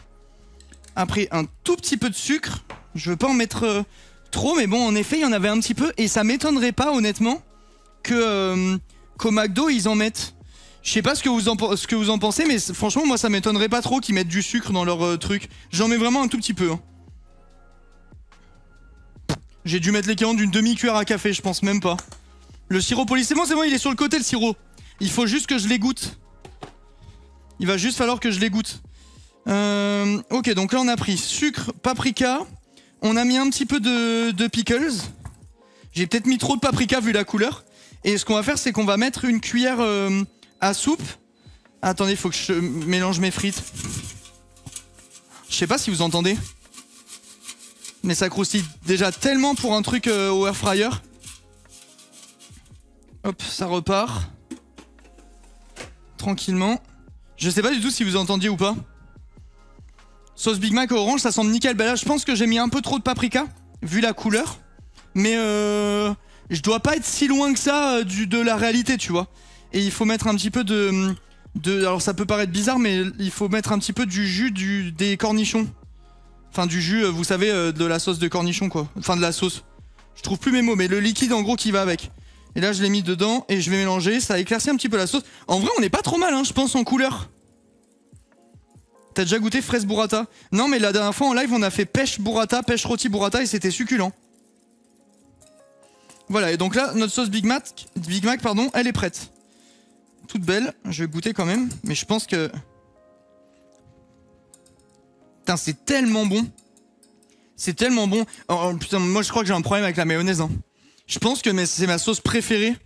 Après, un tout petit peu de sucre, je veux pas en mettre trop, mais bon, en effet, il y en avait un petit peu, et ça m'étonnerait pas, honnêtement, qu'au McDo, ils en mettent. Je sais pas ce que vous en pensez, mais franchement, moi, ça m'étonnerait pas trop qu'ils mettent du sucre dans leur truc. J'en mets vraiment un tout petit peu. Hein. J'ai dû mettre l'équivalent d'une demi-cuillère à café, je pense même pas. Le sirop poli, c'est bon, il est sur le côté, le sirop. Il faut juste que je l'égoutte. Il va juste falloir que je l'égoutte. Ok, donc là, on a pris sucre, paprika. On a mis un petit peu de pickles. J'ai peut-être mis trop de paprika vu la couleur. Et ce qu'on va faire, c'est qu'on va mettre une cuillère à soupe. Attendez, il faut que je mélange mes frites. Je sais pas si vous entendez. Mais ça croustille déjà tellement pour un truc au air fryer. Hop, ça repart. Tranquillement. Je sais pas du tout si vous entendiez ou pas. Sauce Big Mac orange, ça sent nickel. Bah là, je pense que j'ai mis un peu trop de paprika, vu la couleur. Mais je dois pas être si loin que ça de la réalité, tu vois. Et il faut mettre un petit peu de... Alors ça peut paraître bizarre, mais il faut mettre un petit peu du jus des cornichons. Enfin du jus, vous savez, de la sauce de cornichon, quoi. Enfin de la sauce. Je trouve plus mes mots, mais le liquide en gros qui va avec. Et là je l'ai mis dedans et je vais mélanger, ça éclaircit un petit peu la sauce. En vrai on n'est pas trop mal, hein, je pense, en couleur. T'as déjà goûté fraise burrata? Non, mais la dernière fois en live on a fait pêche burrata, pêche rôti burrata et c'était succulent. Voilà, et donc là notre sauce Big Mac, pardon, elle est prête. Toute belle, je vais goûter quand même, mais je pense que... Putain, c'est tellement bon. C'est tellement bon. Oh, putain, moi je crois que j'ai un problème avec la mayonnaise. Hein. Je pense que c'est ma sauce préférée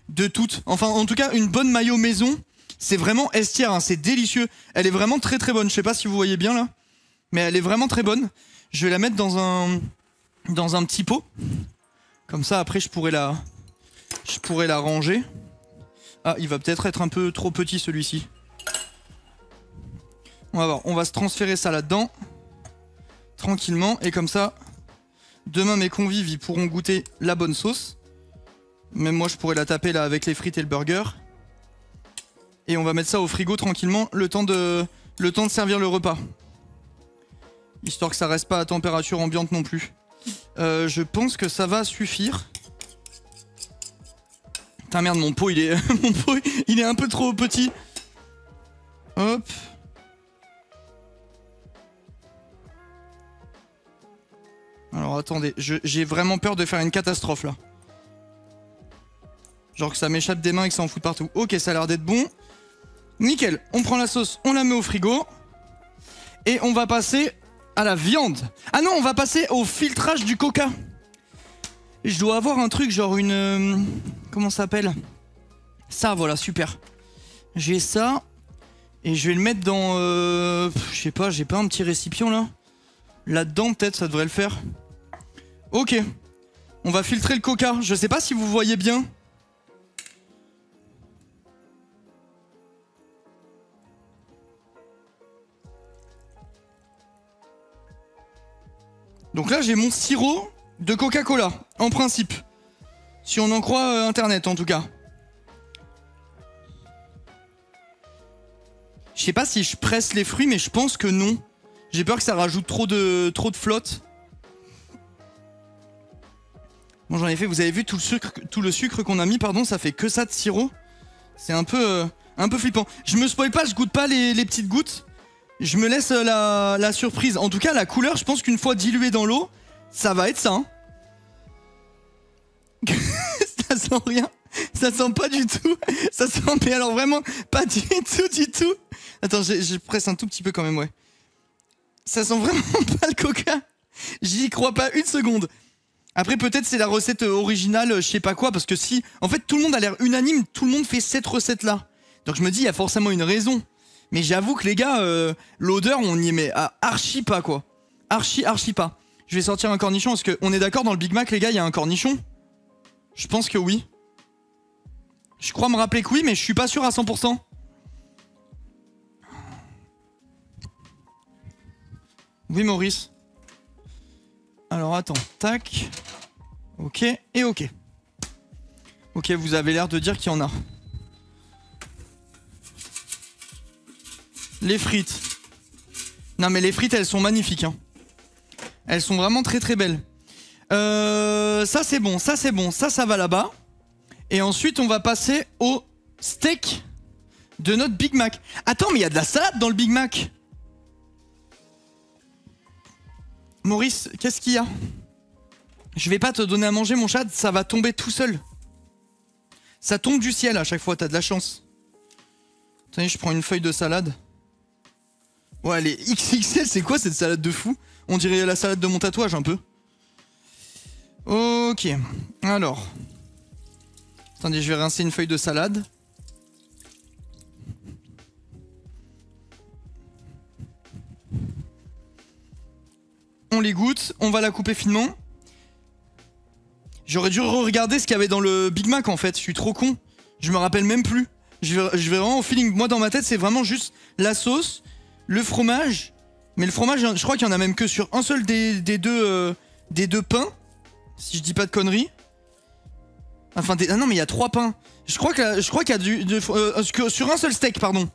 de toutes. Enfin, en tout cas, une bonne mayo maison, c'est vraiment estière, hein, c'est délicieux. Elle est vraiment très très bonne. Je sais pas si vous voyez bien là, mais elle est vraiment très bonne. Je vais la mettre dans un petit pot. Comme ça, après, je pourrais la ranger. Ah, il va peut-être être un peu trop petit celui-ci. On va voir, on va se transférer ça là-dedans. Tranquillement, et comme ça, demain mes convives, ils pourront goûter la bonne sauce. Même moi, je pourrais la taper là avec les frites et le burger. Et on va mettre ça au frigo tranquillement, le temps de servir le repas. Histoire que ça reste pas à température ambiante non plus. Je pense que ça va suffire. Putain merde, mon pot il est il est un peu trop petit. Hop. Alors attendez, j'ai vraiment peur de faire une catastrophe là. Genre que ça m'échappe des mains et que ça en fout partout. Ok, ça a l'air d'être bon. Nickel, on prend la sauce, on la met au frigo. Et on va passer à la viande. Ah non, on va passer au filtrage du coca. Je dois avoir un truc genre une... comment ça s'appelle? Ça, voilà, super. J'ai ça. Et je vais le mettre dans... je sais pas, j'ai pas un petit récipient là? Là-dedans, peut-être, ça devrait le faire. Ok. On va filtrer le coca. Je sais pas si vous voyez bien. Donc là, j'ai mon sirop de Coca-Cola, en principe. Si on en croit Internet, en tout cas. Je sais pas si je presse les fruits, mais je pense que non. J'ai peur que ça rajoute trop de flotte. Bon, j'en ai fait, vous avez vu tout le sucre qu'on a mis, pardon, ça fait que ça de sirop. C'est un peu flippant. Je me spoil pas, je goûte pas les petites gouttes. Je me laisse la surprise. En tout cas, la couleur, je pense qu'une fois diluée dans l'eau, ça va être ça. Hein. Ça sent rien. Ça sent pas du tout. Ça sent, mais alors vraiment, pas du tout. Attends, je presse un tout petit peu quand même, ouais. Ça sent vraiment pas le coca. J'y crois pas une seconde. Après, peut-être c'est la recette originale, je sais pas quoi, parce que si... En fait, tout le monde a l'air unanime, tout le monde fait cette recette-là. Donc je me dis, il y a forcément une raison. Mais j'avoue que les gars, l'odeur, on y met archi pas, quoi. Archi pas. Je vais sortir un cornichon, parce qu'on est d'accord, dans le Big Mac, les gars, il y a un cornichon? Je pense que oui. Je crois me rappeler que oui, mais je suis pas sûr à 100%. Oui, Maurice. Alors, attends. Tac. Ok, et ok. Ok, vous avez l'air de dire qu'il y en a. Les frites. Non, mais les frites, elles sont magnifiques. Hein. Elles sont vraiment très très belles. Ça, c'est bon. Ça va là-bas. Et ensuite, on va passer au steak de notre Big Mac. Attends, mais il y a de la salade dans le Big Mac. Maurice, qu'est-ce qu'il y a? Je vais pas te donner à manger, mon chat, ça va tomber tout seul. Ça tombe du ciel à chaque fois, t'as de la chance. Attendez, je prends une feuille de salade. Ouais, les XXL, c'est quoi cette salade de fou? On dirait la salade de mon tatouage un peu. Ok, alors. Attendez, je vais rincer une feuille de salade. On l'égoutte, on va la couper finement. J'aurais dû regarder ce qu'il y avait dans le Big Mac en fait, je suis trop con. Je me rappelle même plus. Je vais vraiment au feeling. Moi dans ma tête c'est vraiment juste la sauce, le fromage. Mais le fromage, je crois qu'il y en a même que sur un seul des deux pains. Si je dis pas de conneries. Enfin, ah non mais il y a 3 pains. Je crois qu'il y a sur un seul steak, pardon.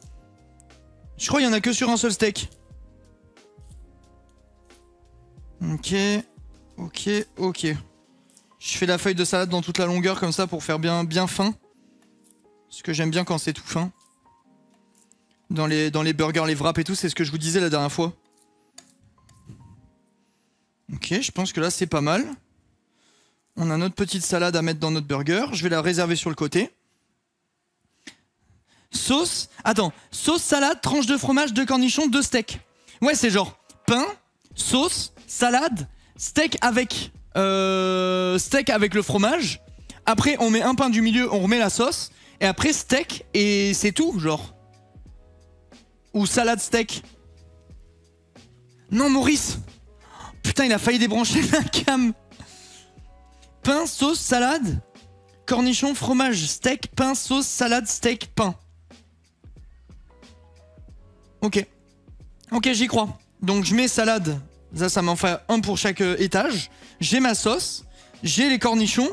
Je crois qu'il y en a que sur un seul steak. Ok. Je fais la feuille de salade dans toute la longueur comme ça pour faire bien fin. Parce que j'aime bien quand c'est tout fin. Dans les burgers, les wraps et tout, c'est ce que je vous disais la dernière fois. Ok, je pense que là c'est pas mal. On a notre petite salade à mettre dans notre burger. Je vais la réserver sur le côté. Sauce. Attends, sauce, salade, tranche de fromage, 2 cornichons, 2 steaks. Ouais, c'est genre pain, sauce, salade, steak avec le fromage. Après, on met un pain du milieu, on remet la sauce. Et après, steak et c'est tout, genre. Ou salade steak. Non, Maurice. Putain, il a failli débrancher la cam. Pain, sauce, salade, cornichon, fromage, steak, pain, sauce, salade, steak, pain. Ok. Ok, j'y crois. Donc je mets salade. Ça m'en fait un pour chaque étage. J'ai ma sauce. J'ai les cornichons.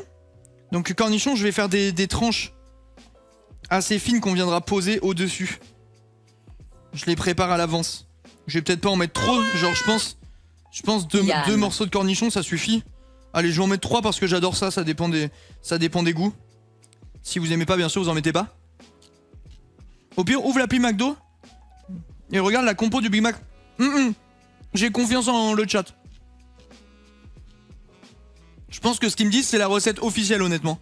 Donc cornichons, je vais faire des tranches assez fines qu'on viendra poser au-dessus. Je les prépare à l'avance. Je vais peut-être pas en mettre trop. Genre je pense deux morceaux de cornichons, ça suffit. Allez, je vais en mettre 3 parce que j'adore ça. Ça dépend des goûts. Si vous aimez pas, bien sûr, vous en mettez pas. Au pire, ouvre l'appli McDo. Et regarde la compo du Big Mac. J'ai confiance en le chat. Je pense que ce qu'ils me disent, c'est la recette officielle, honnêtement.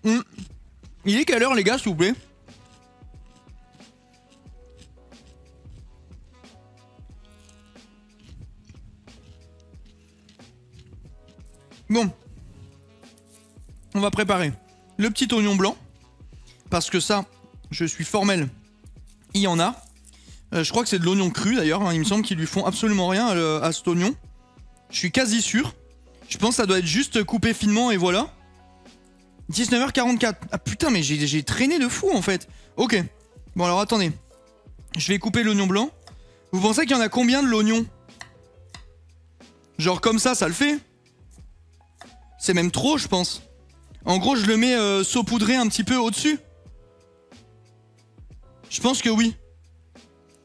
Il est quelle heure, les gars, s'il vous plaît? Bon. On va préparer le petit oignon blanc. Parce que ça, je suis formel. Il y en a. Je crois que c'est de l'oignon cru d'ailleurs. Hein. Il me semble qu'ils lui font absolument rien à cet oignon. Je suis quasi sûr. Je pense que ça doit être juste coupé finement et voilà. 19h44. Ah putain, mais j'ai traîné de fou en fait. Ok. Bon alors attendez. Je vais couper l'oignon blanc. Vous pensez qu'il y en a combien de l'oignon? Genre comme ça le fait? C'est même trop, je pense. En gros, je le mets saupoudré un petit peu au-dessus. Je pense que oui.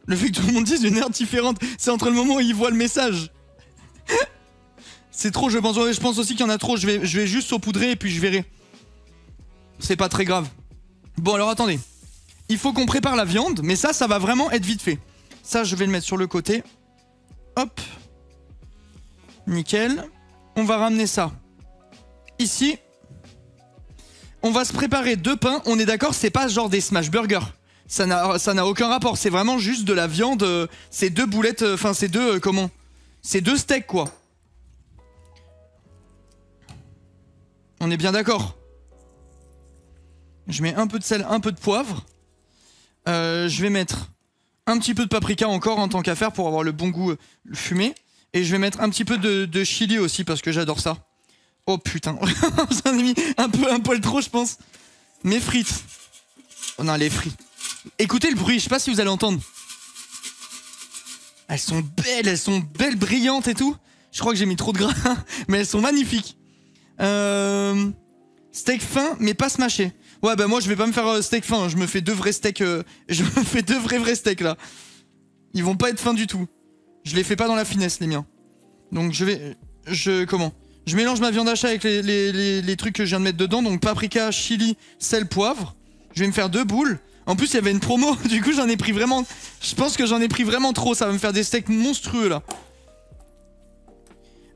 Le fait que tout le monde dise une heure différente, c'est entre le moment où il voit le message. C'est trop, je pense. Ouais, je pense aussi qu'il y en a trop. Je vais juste saupoudrer et puis je verrai. C'est pas très grave. Bon, alors attendez. Il faut qu'on prépare la viande, mais ça va vraiment être vite fait. Ça, je vais le mettre sur le côté. Hop. Nickel. On va ramener ça ici. On va se préparer 2 pains. On est d'accord, c'est pas genre des smash burgers. Ça n'a aucun rapport. C'est vraiment juste de la viande. C'est 2 boulettes. Enfin, c'est 2. Comment? C'est 2 steaks, quoi. On est bien d'accord. Je mets un peu de sel, un peu de poivre. Je vais mettre un petit peu de paprika encore en tant qu'affaire pour avoir le bon goût fumé. Et je vais mettre un petit peu de chili aussi parce que j'adore ça. Oh putain, j'en ai mis un poil trop, je pense. Mes frites. Oh non, les frites. Écoutez le bruit, je sais pas si vous allez entendre. Elles sont belles, brillantes et tout. Je crois que j'ai mis trop de gras, mais elles sont magnifiques. Steak fin, mais pas smashé. Ouais, bah moi je vais pas me faire steak fin. Je me fais 2 vrais steaks. Je me fais 2 vrais steaks là. Ils vont pas être fins du tout. Je les fais pas dans la finesse, les miens. Donc comment? Je mélange ma viande hachée avec les trucs que je viens de mettre dedans. Donc paprika, chili, sel, poivre. Je vais me faire 2 boules. En plus, il y avait une promo, du coup, j'en ai pris vraiment... Je pense que j'en ai pris vraiment trop, ça va me faire des steaks monstrueux, là.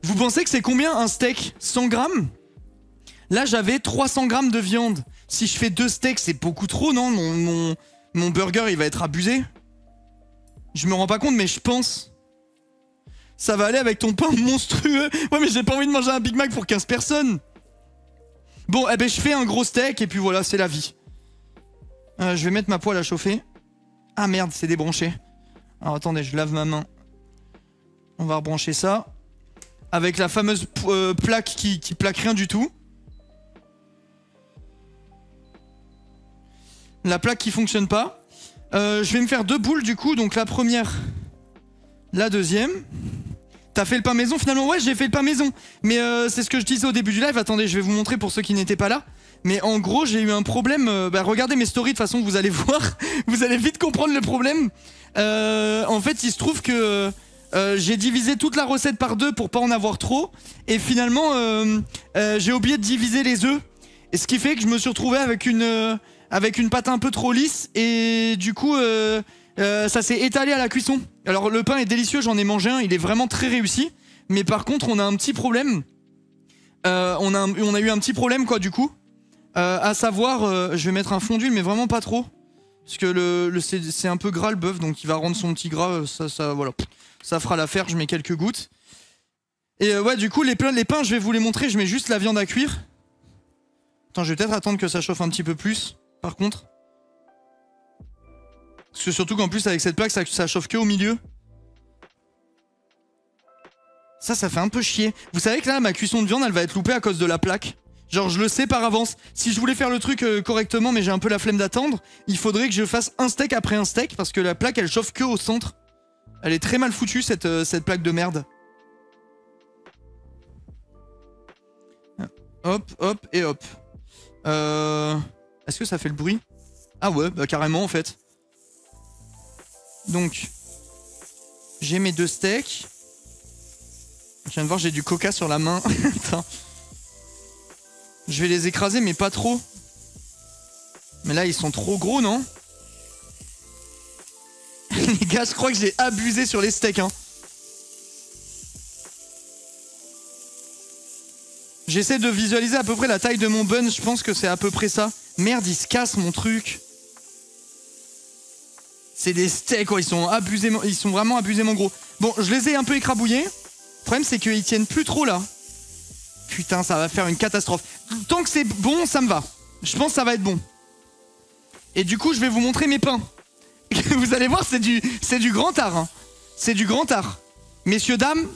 Vous pensez que c'est combien un steak? 100 grammes? Là, j'avais 300 grammes de viande. Si je fais 2 steaks, c'est beaucoup trop, non? Mon burger, il va être abusé. Je me rends pas compte, mais je pense... Ça va aller avec ton pain monstrueux. Ouais, mais j'ai pas envie de manger un Big Mac pour 15 personnes. Bon, eh ben, je fais un gros steak, et puis voilà, c'est la vie. Je vais mettre ma poêle à chauffer. Ah merde, c'est débranché. Alors attendez, je lave ma main. On va rebrancher ça. Avec la fameuse plaque qui plaque rien du tout. La plaque qui fonctionne pas. Je vais me faire 2 boules du coup. Donc la première, la deuxième. T'as fait le pain maison finalement? Ouais, j'ai fait le pain maison. Mais c'est ce que je disais au début du live. Attendez, je vais vous montrer pour ceux qui n'étaient pas là. Mais en gros, j'ai eu un problème. Regardez mes stories, de toute façon, vous allez voir. Vous allez vite comprendre le problème. En fait, il se trouve que j'ai divisé toute la recette par 2 pour pas en avoir trop. Et finalement, j'ai oublié de diviser les œufs. Et ce qui fait que je me suis retrouvé avec une pâte un peu trop lisse. Et du coup, ça s'est étalé à la cuisson. Alors, le pain est délicieux, j'en ai mangé un. Il est vraiment très réussi. Mais par contre, on a un petit problème. On a eu un petit problème, quoi, du coup. À savoir, je vais mettre un fond d'huile, mais vraiment pas trop. Parce que c'est un peu gras le bœuf, donc il va rendre son petit gras, voilà. Ça fera l'affaire, je mets quelques gouttes. Et ouais, du coup, les pains, je vais vous les montrer, je mets juste la viande à cuire. Attends, je vais peut-être attendre que ça chauffe un petit peu plus, par contre. Parce que surtout qu'en plus, avec cette plaque, ça chauffe que au milieu. Ça fait un peu chier. Vous savez que là, ma cuisson de viande, elle va être loupée à cause de la plaque. Genre, je le sais par avance. Si je voulais faire le truc correctement, mais j'ai un peu la flemme d'attendre, il faudrait que je fasse un steak après un steak, parce que la plaque, elle chauffe que au centre. Elle est très mal foutue, cette plaque de merde. Hop, hop et hop. Est-ce que ça fait le bruit? Ah ouais, bah carrément en fait. Donc, j'ai mes 2 steaks. Je viens de voir, j'ai du coca sur la main. Attends. Je vais les écraser, mais pas trop. Mais là, ils sont trop gros, non? Les gars, je crois que j'ai abusé sur les steaks, hein. J'essaie de visualiser à peu près la taille de mon bun. Je pense que c'est à peu près ça. Merde, il se casse, mon truc. C'est des steaks, quoi. Ils sont vraiment abusément gros. Bon, je les ai un peu écrabouillés. Le problème, c'est qu'ils tiennent plus trop, là. Putain, ça va faire une catastrophe. Tant que c'est bon, ça me va. Je pense que ça va être bon. Et du coup, je vais vous montrer mes pains. Vous allez voir, c'est du grand art. Hein. C'est du grand art. Messieurs, dames,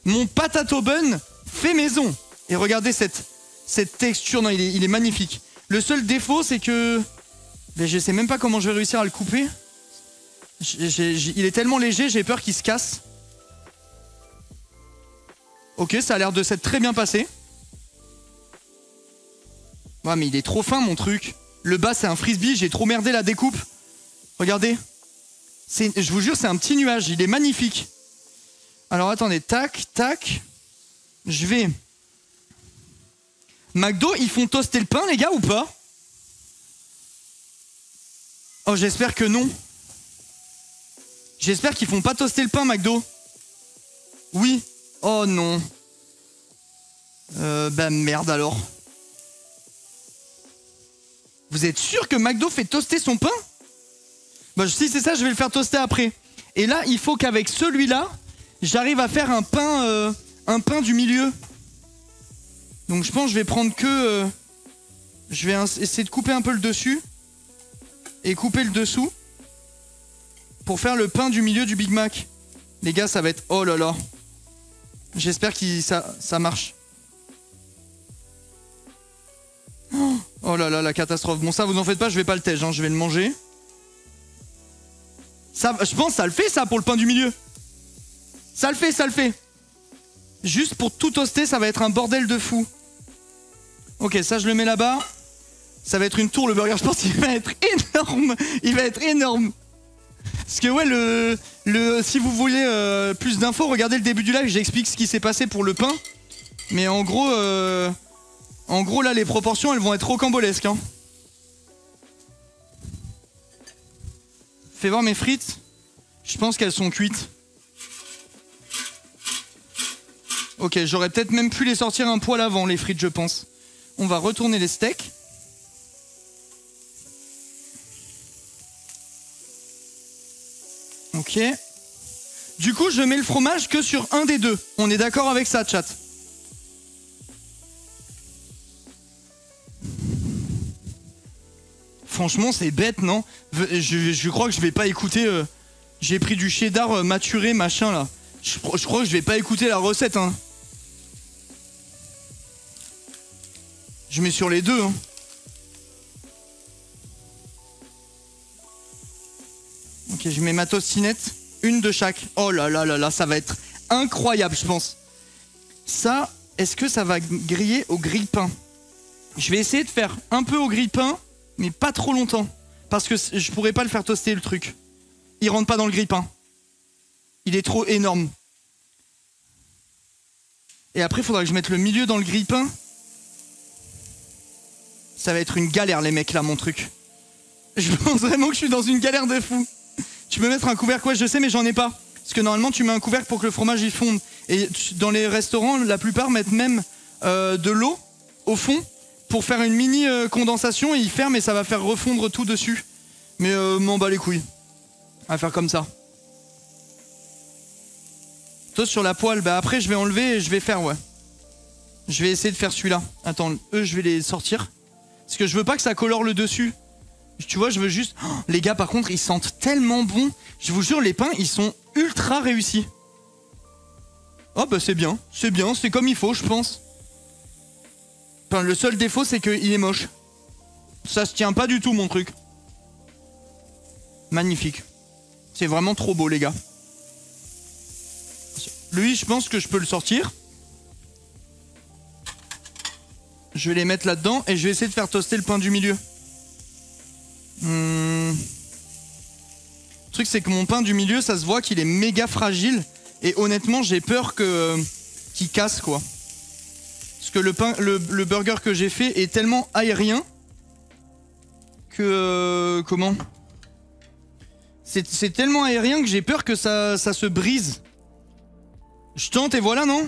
mon patato bun fait maison. Et regardez cette texture. Non, il est magnifique. Le seul défaut, c'est que... Ben, je sais même pas comment je vais réussir à le couper. Il est tellement léger, j'ai peur qu'il se casse. Ok, ça a l'air de s'être très bien passé. Ouais, mais il est trop fin, mon truc. Le bas, c'est un frisbee, j'ai trop merdé la découpe. Regardez. Je vous jure, c'est un petit nuage, il est magnifique. Alors, attendez, tac, tac. Je vais... McDo, ils font toaster le pain, les gars, ou pas? Oh, j'espère que non. J'espère qu'ils font pas toaster le pain, McDo. Oui. Oh non. Bah merde alors. Vous êtes sûr que McDo fait toaster son pain? Bah si c'est ça, je vais le faire toaster après. Et là, il faut qu'avec celui-là, j'arrive à faire un pain du milieu. Donc je pense que je vais prendre que... je vais essayer de couper un peu le dessus. Et couper le dessous. Pour faire le pain du milieu du Big Mac. Les gars, ça va être... Oh là là. J'espère que ça marche. Oh là là, la catastrophe. Bon, ça, vous en faites pas, je vais pas le tège, hein, je vais le manger. Ça, je pense que ça le fait, ça, pour le pain du milieu. Ça le fait, ça le fait. Juste pour tout toaster, ça va être un bordel de fou. Ok, ça, je le mets là-bas. Ça va être une tour, le burger. Je pense qu'il va être énorme. Il va être énorme. Parce que ouais, si vous voulez plus d'infos, regardez le début du live, j'explique ce qui s'est passé pour le pain. Mais en gros là, les proportions, elles vont être rocambolesques. Hein. Fais voir mes frites. Je pense qu'elles sont cuites. Ok, j'aurais peut-être même pu les sortir un poil avant, les frites, je pense. On va retourner les steaks. Ok. Du coup, je mets le fromage que sur un des deux. On est d'accord avec ça, chat? Franchement, c'est bête, non? Je crois que je vais pas écouter... J'ai pris du cheddar maturé, machin, là. Je crois que je vais pas écouter la recette, hein. Je mets sur les deux, hein. Ok, je mets ma tostinette. Une de chaque. Oh là là là là, ça va être incroyable, je pense. Ça, est-ce que ça va griller au grille-pain? Je vais essayer de faire un peu au grille-pain, mais pas trop longtemps. Parce que je pourrais pas le faire toaster, le truc. Il rentre pas dans le grille-pain. Il est trop énorme. Et après, il faudra que je mette le milieu dans le grille-pain. Ça va être une galère, les mecs, là, mon truc. Je pense vraiment que je suis dans une galère de fou. Tu peux mettre un couvercle, ouais, je sais, mais j'en ai pas. Parce que normalement, tu mets un couvercle pour que le fromage il fonde. Et dans les restaurants, la plupart mettent même de l'eau au fond pour faire une mini condensation et ils ferment et ça va faire refondre tout dessus. Mais m'en bats les couilles. On va faire comme ça. Toast sur la poêle, bah après je vais enlever et je vais faire, ouais. Je vais essayer de faire celui-là. Attends, eux je vais les sortir. Parce que je veux pas que ça colore le dessus. Tu vois, je veux juste... Oh, les gars, par contre, ils sentent tellement bon. Je vous jure, les pains, ils sont ultra réussis. Oh bah c'est bien, c'est comme il faut, je pense. Enfin, le seul défaut, c'est qu'il est moche. Ça se tient pas du tout, mon truc. Magnifique. C'est vraiment trop beau, les gars. Lui, je pense que je peux le sortir. Je vais les mettre là-dedans et je vais essayer de faire toaster le pain du milieu. Le truc, c'est que mon pain du milieu, ça se voit qu'il est méga fragile. Et honnêtement, j'ai peur qu'il casse, quoi. Parce que le burger que j'ai fait est tellement aérien que... comment? C'est tellement aérien que j'ai peur que ça se brise. Je tente et voilà, non?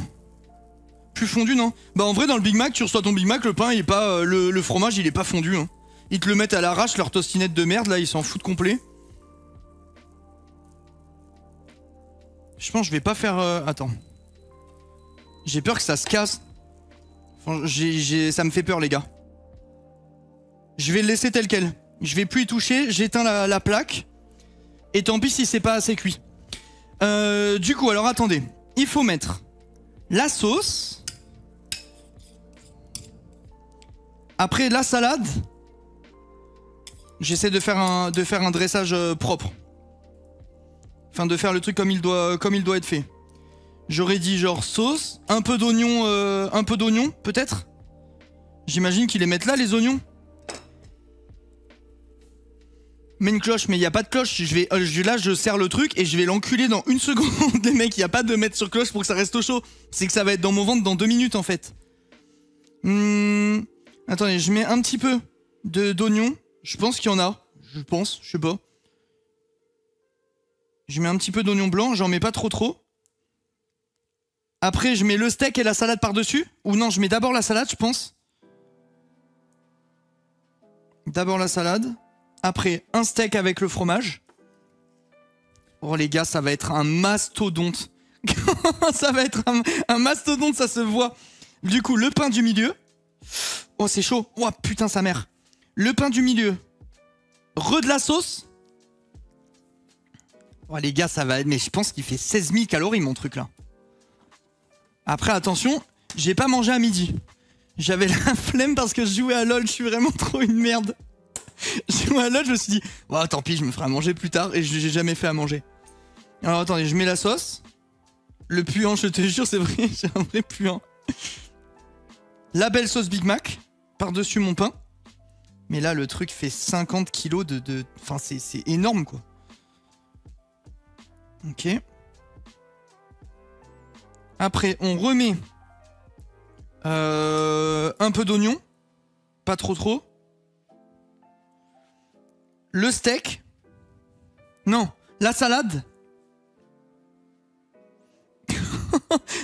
Plus fondu, non? Bah en vrai, dans le Big Mac, tu reçois ton Big Mac, le pain, il est pas, le fromage, il est pas fondu, hein. Ils te le mettent à l'arrache, leur tostinette de merde, là, ils s'en foutent complet. Je pense que je vais pas faire... Attends. J'ai peur que ça se casse. Enfin, ça me fait peur, les gars. Je vais le laisser tel quel. Je vais plus y toucher, j'éteins la plaque. Et tant pis si c'est pas assez cuit. Du coup, alors attendez. Il faut mettre la sauce. Après, la salade. J'essaie de faire un dressage propre. Enfin, de faire le truc comme il doit être fait. J'aurais dit genre sauce, un peu d'oignon, peut-être. J'imagine qu'ils les mettent là, les oignons. Mets une cloche, mais il n'y a pas de cloche. Là, je serre le truc et je vais l'enculer dans une seconde. Les mecs, il n'y a pas de mettre sur cloche pour que ça reste au chaud. C'est que ça va être dans mon ventre dans 2 minutes, en fait. Attendez, je mets un petit peu d'oignon. Je pense qu'il y en a. Je sais pas. Je mets un petit peu d'oignon blanc, j'en mets pas trop. Après, je mets le steak et la salade par-dessus. Ou non, je mets d'abord la salade, je pense. D'abord la salade. Après, un steak avec le fromage. Oh les gars, ça va être un mastodonte. Ça va être un mastodonte, ça se voit. Du coup, le pain du milieu. Oh, c'est chaud. Oh, putain, sa mère. Le pain du milieu. De la sauce. Oh les gars, ça va être... Mais je pense qu'il fait 16 000 calories, mon truc, là. Après, attention, j'ai pas mangé à midi. J'avais la flemme parce que je jouais à LoL. Je suis vraiment trop une merde. Je jouais à LoL, je me suis dit... Oh, tant pis, je me ferai à manger plus tard. Et j'ai jamais fait à manger. Alors, attendez, je mets la sauce. Le puant, je te jure, c'est vrai. J'ai un vrai puant. La belle sauce Big Mac. Par-dessus mon pain. Mais là, le truc fait 50 kilos de... Enfin, c'est énorme, quoi. Ok. Après, on remet un peu d'oignon. Pas trop. Le steak. Non, la salade.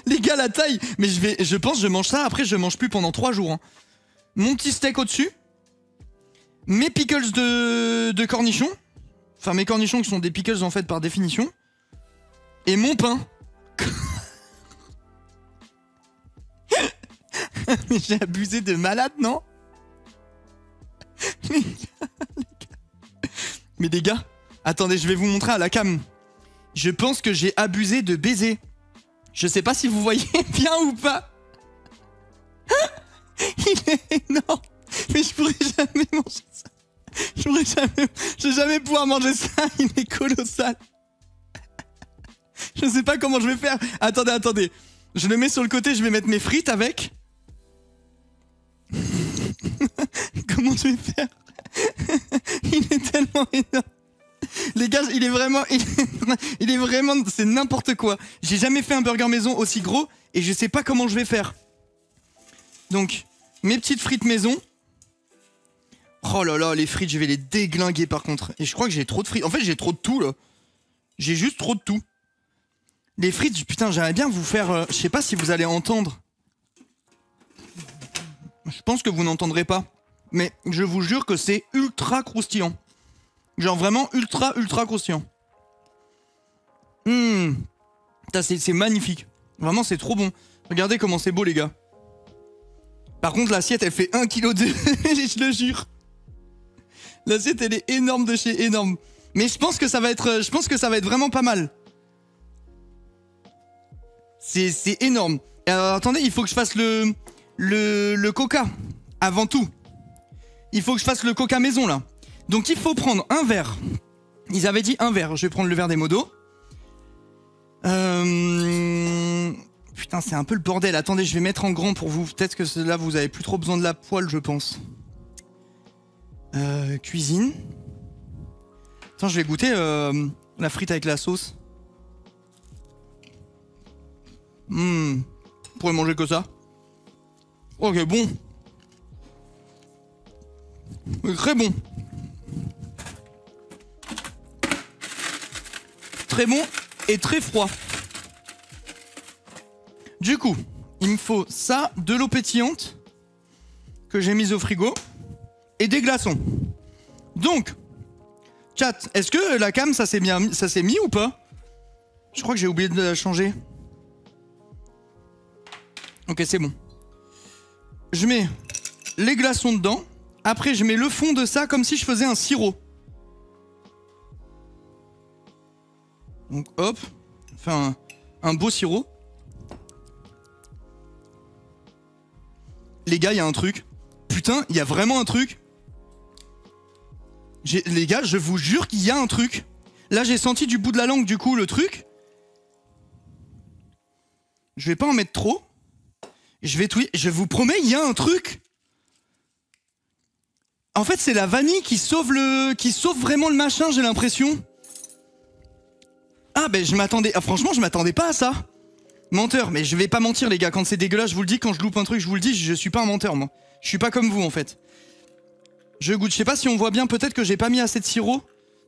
Les gars, la taille. Mais je pense que je mange ça, après je mange plus pendant 3 jours. Hein. Mon petit steak au-dessus. Mes pickles de cornichons. Enfin, mes cornichons qui sont des pickles en fait par définition. Et mon pain. Mais j'ai abusé de malade, non? Mais les gars, attendez, je vais vous montrer à la cam. Je pense que j'ai abusé de baiser. Je sais pas si vous voyez bien ou pas. Il est énorme. Mais je pourrais jamais manger ça. Je vais jamais pouvoir manger ça. Il est colossal. Je sais pas comment je vais faire. Attendez. Je le mets sur le côté, je vais mettre mes frites avec. Comment je vais faire? Il est tellement énorme. Les gars, il est vraiment, c'est n'importe quoi. J'ai jamais fait un burger maison aussi gros et je sais pas comment je vais faire. Donc, mes petites frites maison. Oh là là, les frites, je vais les déglinguer par contre. Et je crois que j'ai trop de frites. En fait, j'ai trop de tout là. J'ai juste trop de tout. Les frites, putain, j'aimerais bien vous faire... je sais pas si vous allez entendre. Je pense que vous n'entendrez pas. Mais je vous jure que c'est ultra croustillant. Genre vraiment ultra croustillant. C'est magnifique. Vraiment, c'est trop bon. Regardez comment c'est beau, les gars. Par contre, l'assiette, elle fait 1,2 kg. Je le jure. L'assiette, elle est énorme de chez énorme. Mais je pense que ça va être vraiment pas mal. C'est énorme. Attendez, il faut que je fasse le coca. Avant tout. Il faut que je fasse le coca maison, là. Donc, il faut prendre un verre. Ils avaient dit un verre. Je vais prendre le verre des modos. Putain, c'est un peu le bordel. Attendez, je vais mettre en grand pour vous. Peut-être que là, vous avez plus trop besoin de la poêle, je pense. Cuisine. Attends, je vais goûter la frite avec la sauce. Vous pourrez manger que ça. Ok, bon. Très bon. Très bon et très froid. Du coup, il me faut ça, de l'eau pétillante que j'ai mise au frigo et des glaçons. Donc, chat, est-ce que la cam, ça s'est mis ou pas? Je crois que j'ai oublié de la changer. Ok, c'est bon. Je mets les glaçons dedans. Après, je mets le fond de ça comme si je faisais un sirop. Donc, hop. Enfin, un beau sirop. Les gars, il y a un truc. Putain, il y a vraiment un truc. Les gars, je vous jure qu'il y a un truc. Là, j'ai senti du bout de la langue, du coup, le truc. Je vais pas en mettre trop. Je vous promets, il y a un truc. En fait, c'est la vanille qui sauve vraiment le machin, j'ai l'impression. Ah, ben, franchement, je m'attendais pas à ça. Menteur, mais je vais pas mentir, les gars. Quand c'est dégueulasse, je vous le dis. Quand je loupe un truc, je vous le dis. Je suis pas un menteur, moi. Je suis pas comme vous, en fait. Je goûte. Je sais pas si on voit bien. Peut-être que j'ai pas mis assez de sirop.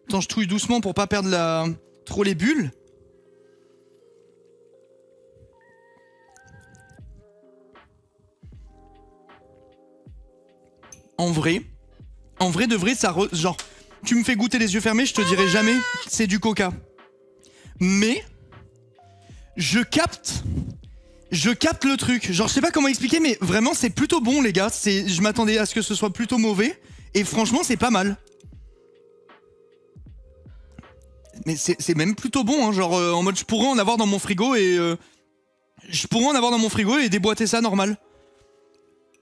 Attends, je touille doucement pour pas perdre trop les bulles. En vrai de vrai, genre, tu me fais goûter les yeux fermés, je te dirai jamais c'est du coca. Mais je capte le truc. Genre, je sais pas comment expliquer, mais vraiment, c'est plutôt bon, les gars. Je m'attendais à ce que ce soit plutôt mauvais. Et franchement, c'est pas mal. Mais c'est même plutôt bon, hein. Genre, en mode, je pourrais en avoir dans mon frigo et... déboîter ça normal.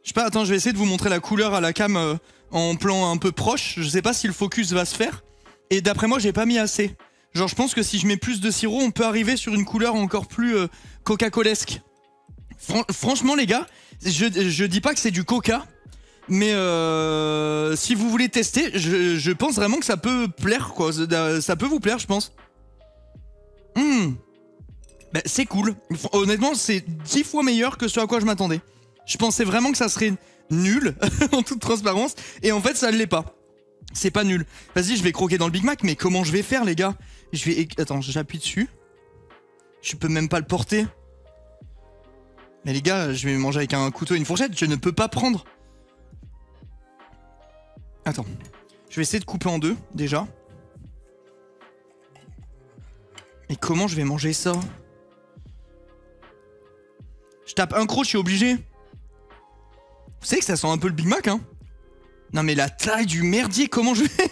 Je sais pas, attends, je vais essayer de vous montrer la couleur à la cam en plan un peu proche. Je sais pas si le focus va se faire. Et d'après moi, j'ai pas mis assez. Genre, je pense que si je mets plus de sirop, on peut arriver sur une couleur encore plus Coca-Colesque. Franchement, les gars, je dis pas que c'est du coca. Mais si vous voulez tester, je pense vraiment que ça peut plaire, quoi. Ça peut vous plaire, je pense. Bah, c'est cool. Honnêtement, c'est 10 fois meilleur que ce à quoi je m'attendais. Je pensais vraiment que ça serait nul, en toute transparence, et en fait ça ne l'est pas. C'est pas nul. Vas-y, je vais croquer dans le Big Mac, mais comment je vais faire, les gars? Je vais... Attends, j'appuie dessus. Je peux même pas le porter. Mais les gars, je vais manger avec un couteau et une fourchette. Je ne peux pas prendre. Attends. Je vais essayer de couper en deux, déjà. Mais comment je vais manger ça? Je tape un croc, je suis obligé. Vous savez que ça sent un peu le Big Mac, hein? Non mais la taille du merdier, comment je vais faire?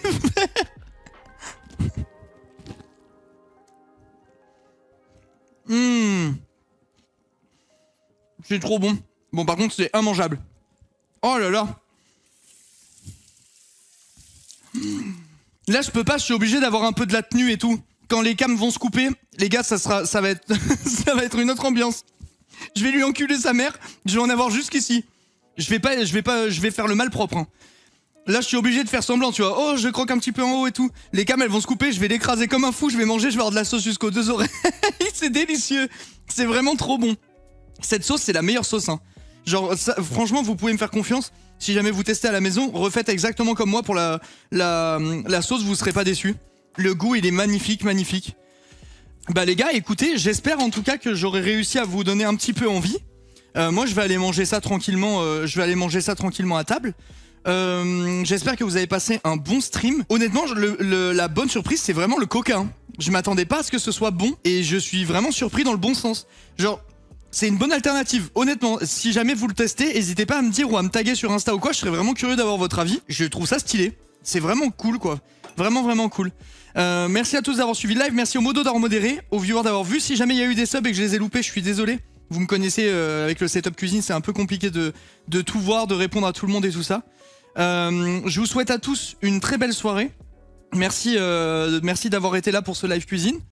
C'est trop bon. Bon, par contre, c'est immangeable. Oh là là. Là, je peux pas, je suis obligé d'avoir un peu de la tenue et tout. Quand les cams vont se couper, les gars, ça va être, ça va être une autre ambiance. Je vais lui enculer sa mère, je vais en avoir jusqu'ici. Je vais faire le mal propre. Hein. Là, je suis obligé de faire semblant, tu vois. Oh, je croque un petit peu en haut et tout. Les cams, elles vont se couper, je vais l'écraser comme un fou, je vais manger, je vais avoir de la sauce jusqu'aux 2 oreilles. C'est délicieux. C'est vraiment trop bon. Cette sauce, c'est la meilleure sauce. Hein. Genre, ça, franchement, vous pouvez me faire confiance. Si jamais vous testez à la maison, refaites exactement comme moi pour la sauce, vous serez pas déçus. Le goût, il est magnifique, magnifique. Bah les gars, écoutez, j'espère en tout cas que j'aurai réussi à vous donner un petit peu envie. Moi, je vais aller manger ça tranquillement. À table. J'espère que vous avez passé un bon stream. Honnêtement, la bonne surprise, c'est vraiment le coca. Hein. Je m'attendais pas à ce que ce soit bon et je suis vraiment surpris dans le bon sens. Genre, c'est une bonne alternative. Honnêtement, si jamais vous le testez, n'hésitez pas à me dire ou à me taguer sur Insta ou quoi. Je serais vraiment curieux d'avoir votre avis. Je trouve ça stylé. C'est vraiment cool, quoi. Vraiment, vraiment cool. Merci à tous d'avoir suivi le live. Merci aux modos d'avoir modéré, aux viewers d'avoir vu. Si jamais il y a eu des subs et que je les ai loupés, je suis désolé. Vous me connaissez avec le setup cuisine, c'est un peu compliqué de tout voir, de répondre à tout le monde et tout ça. Je vous souhaite à tous une très belle soirée. Merci d'avoir été là pour ce live cuisine.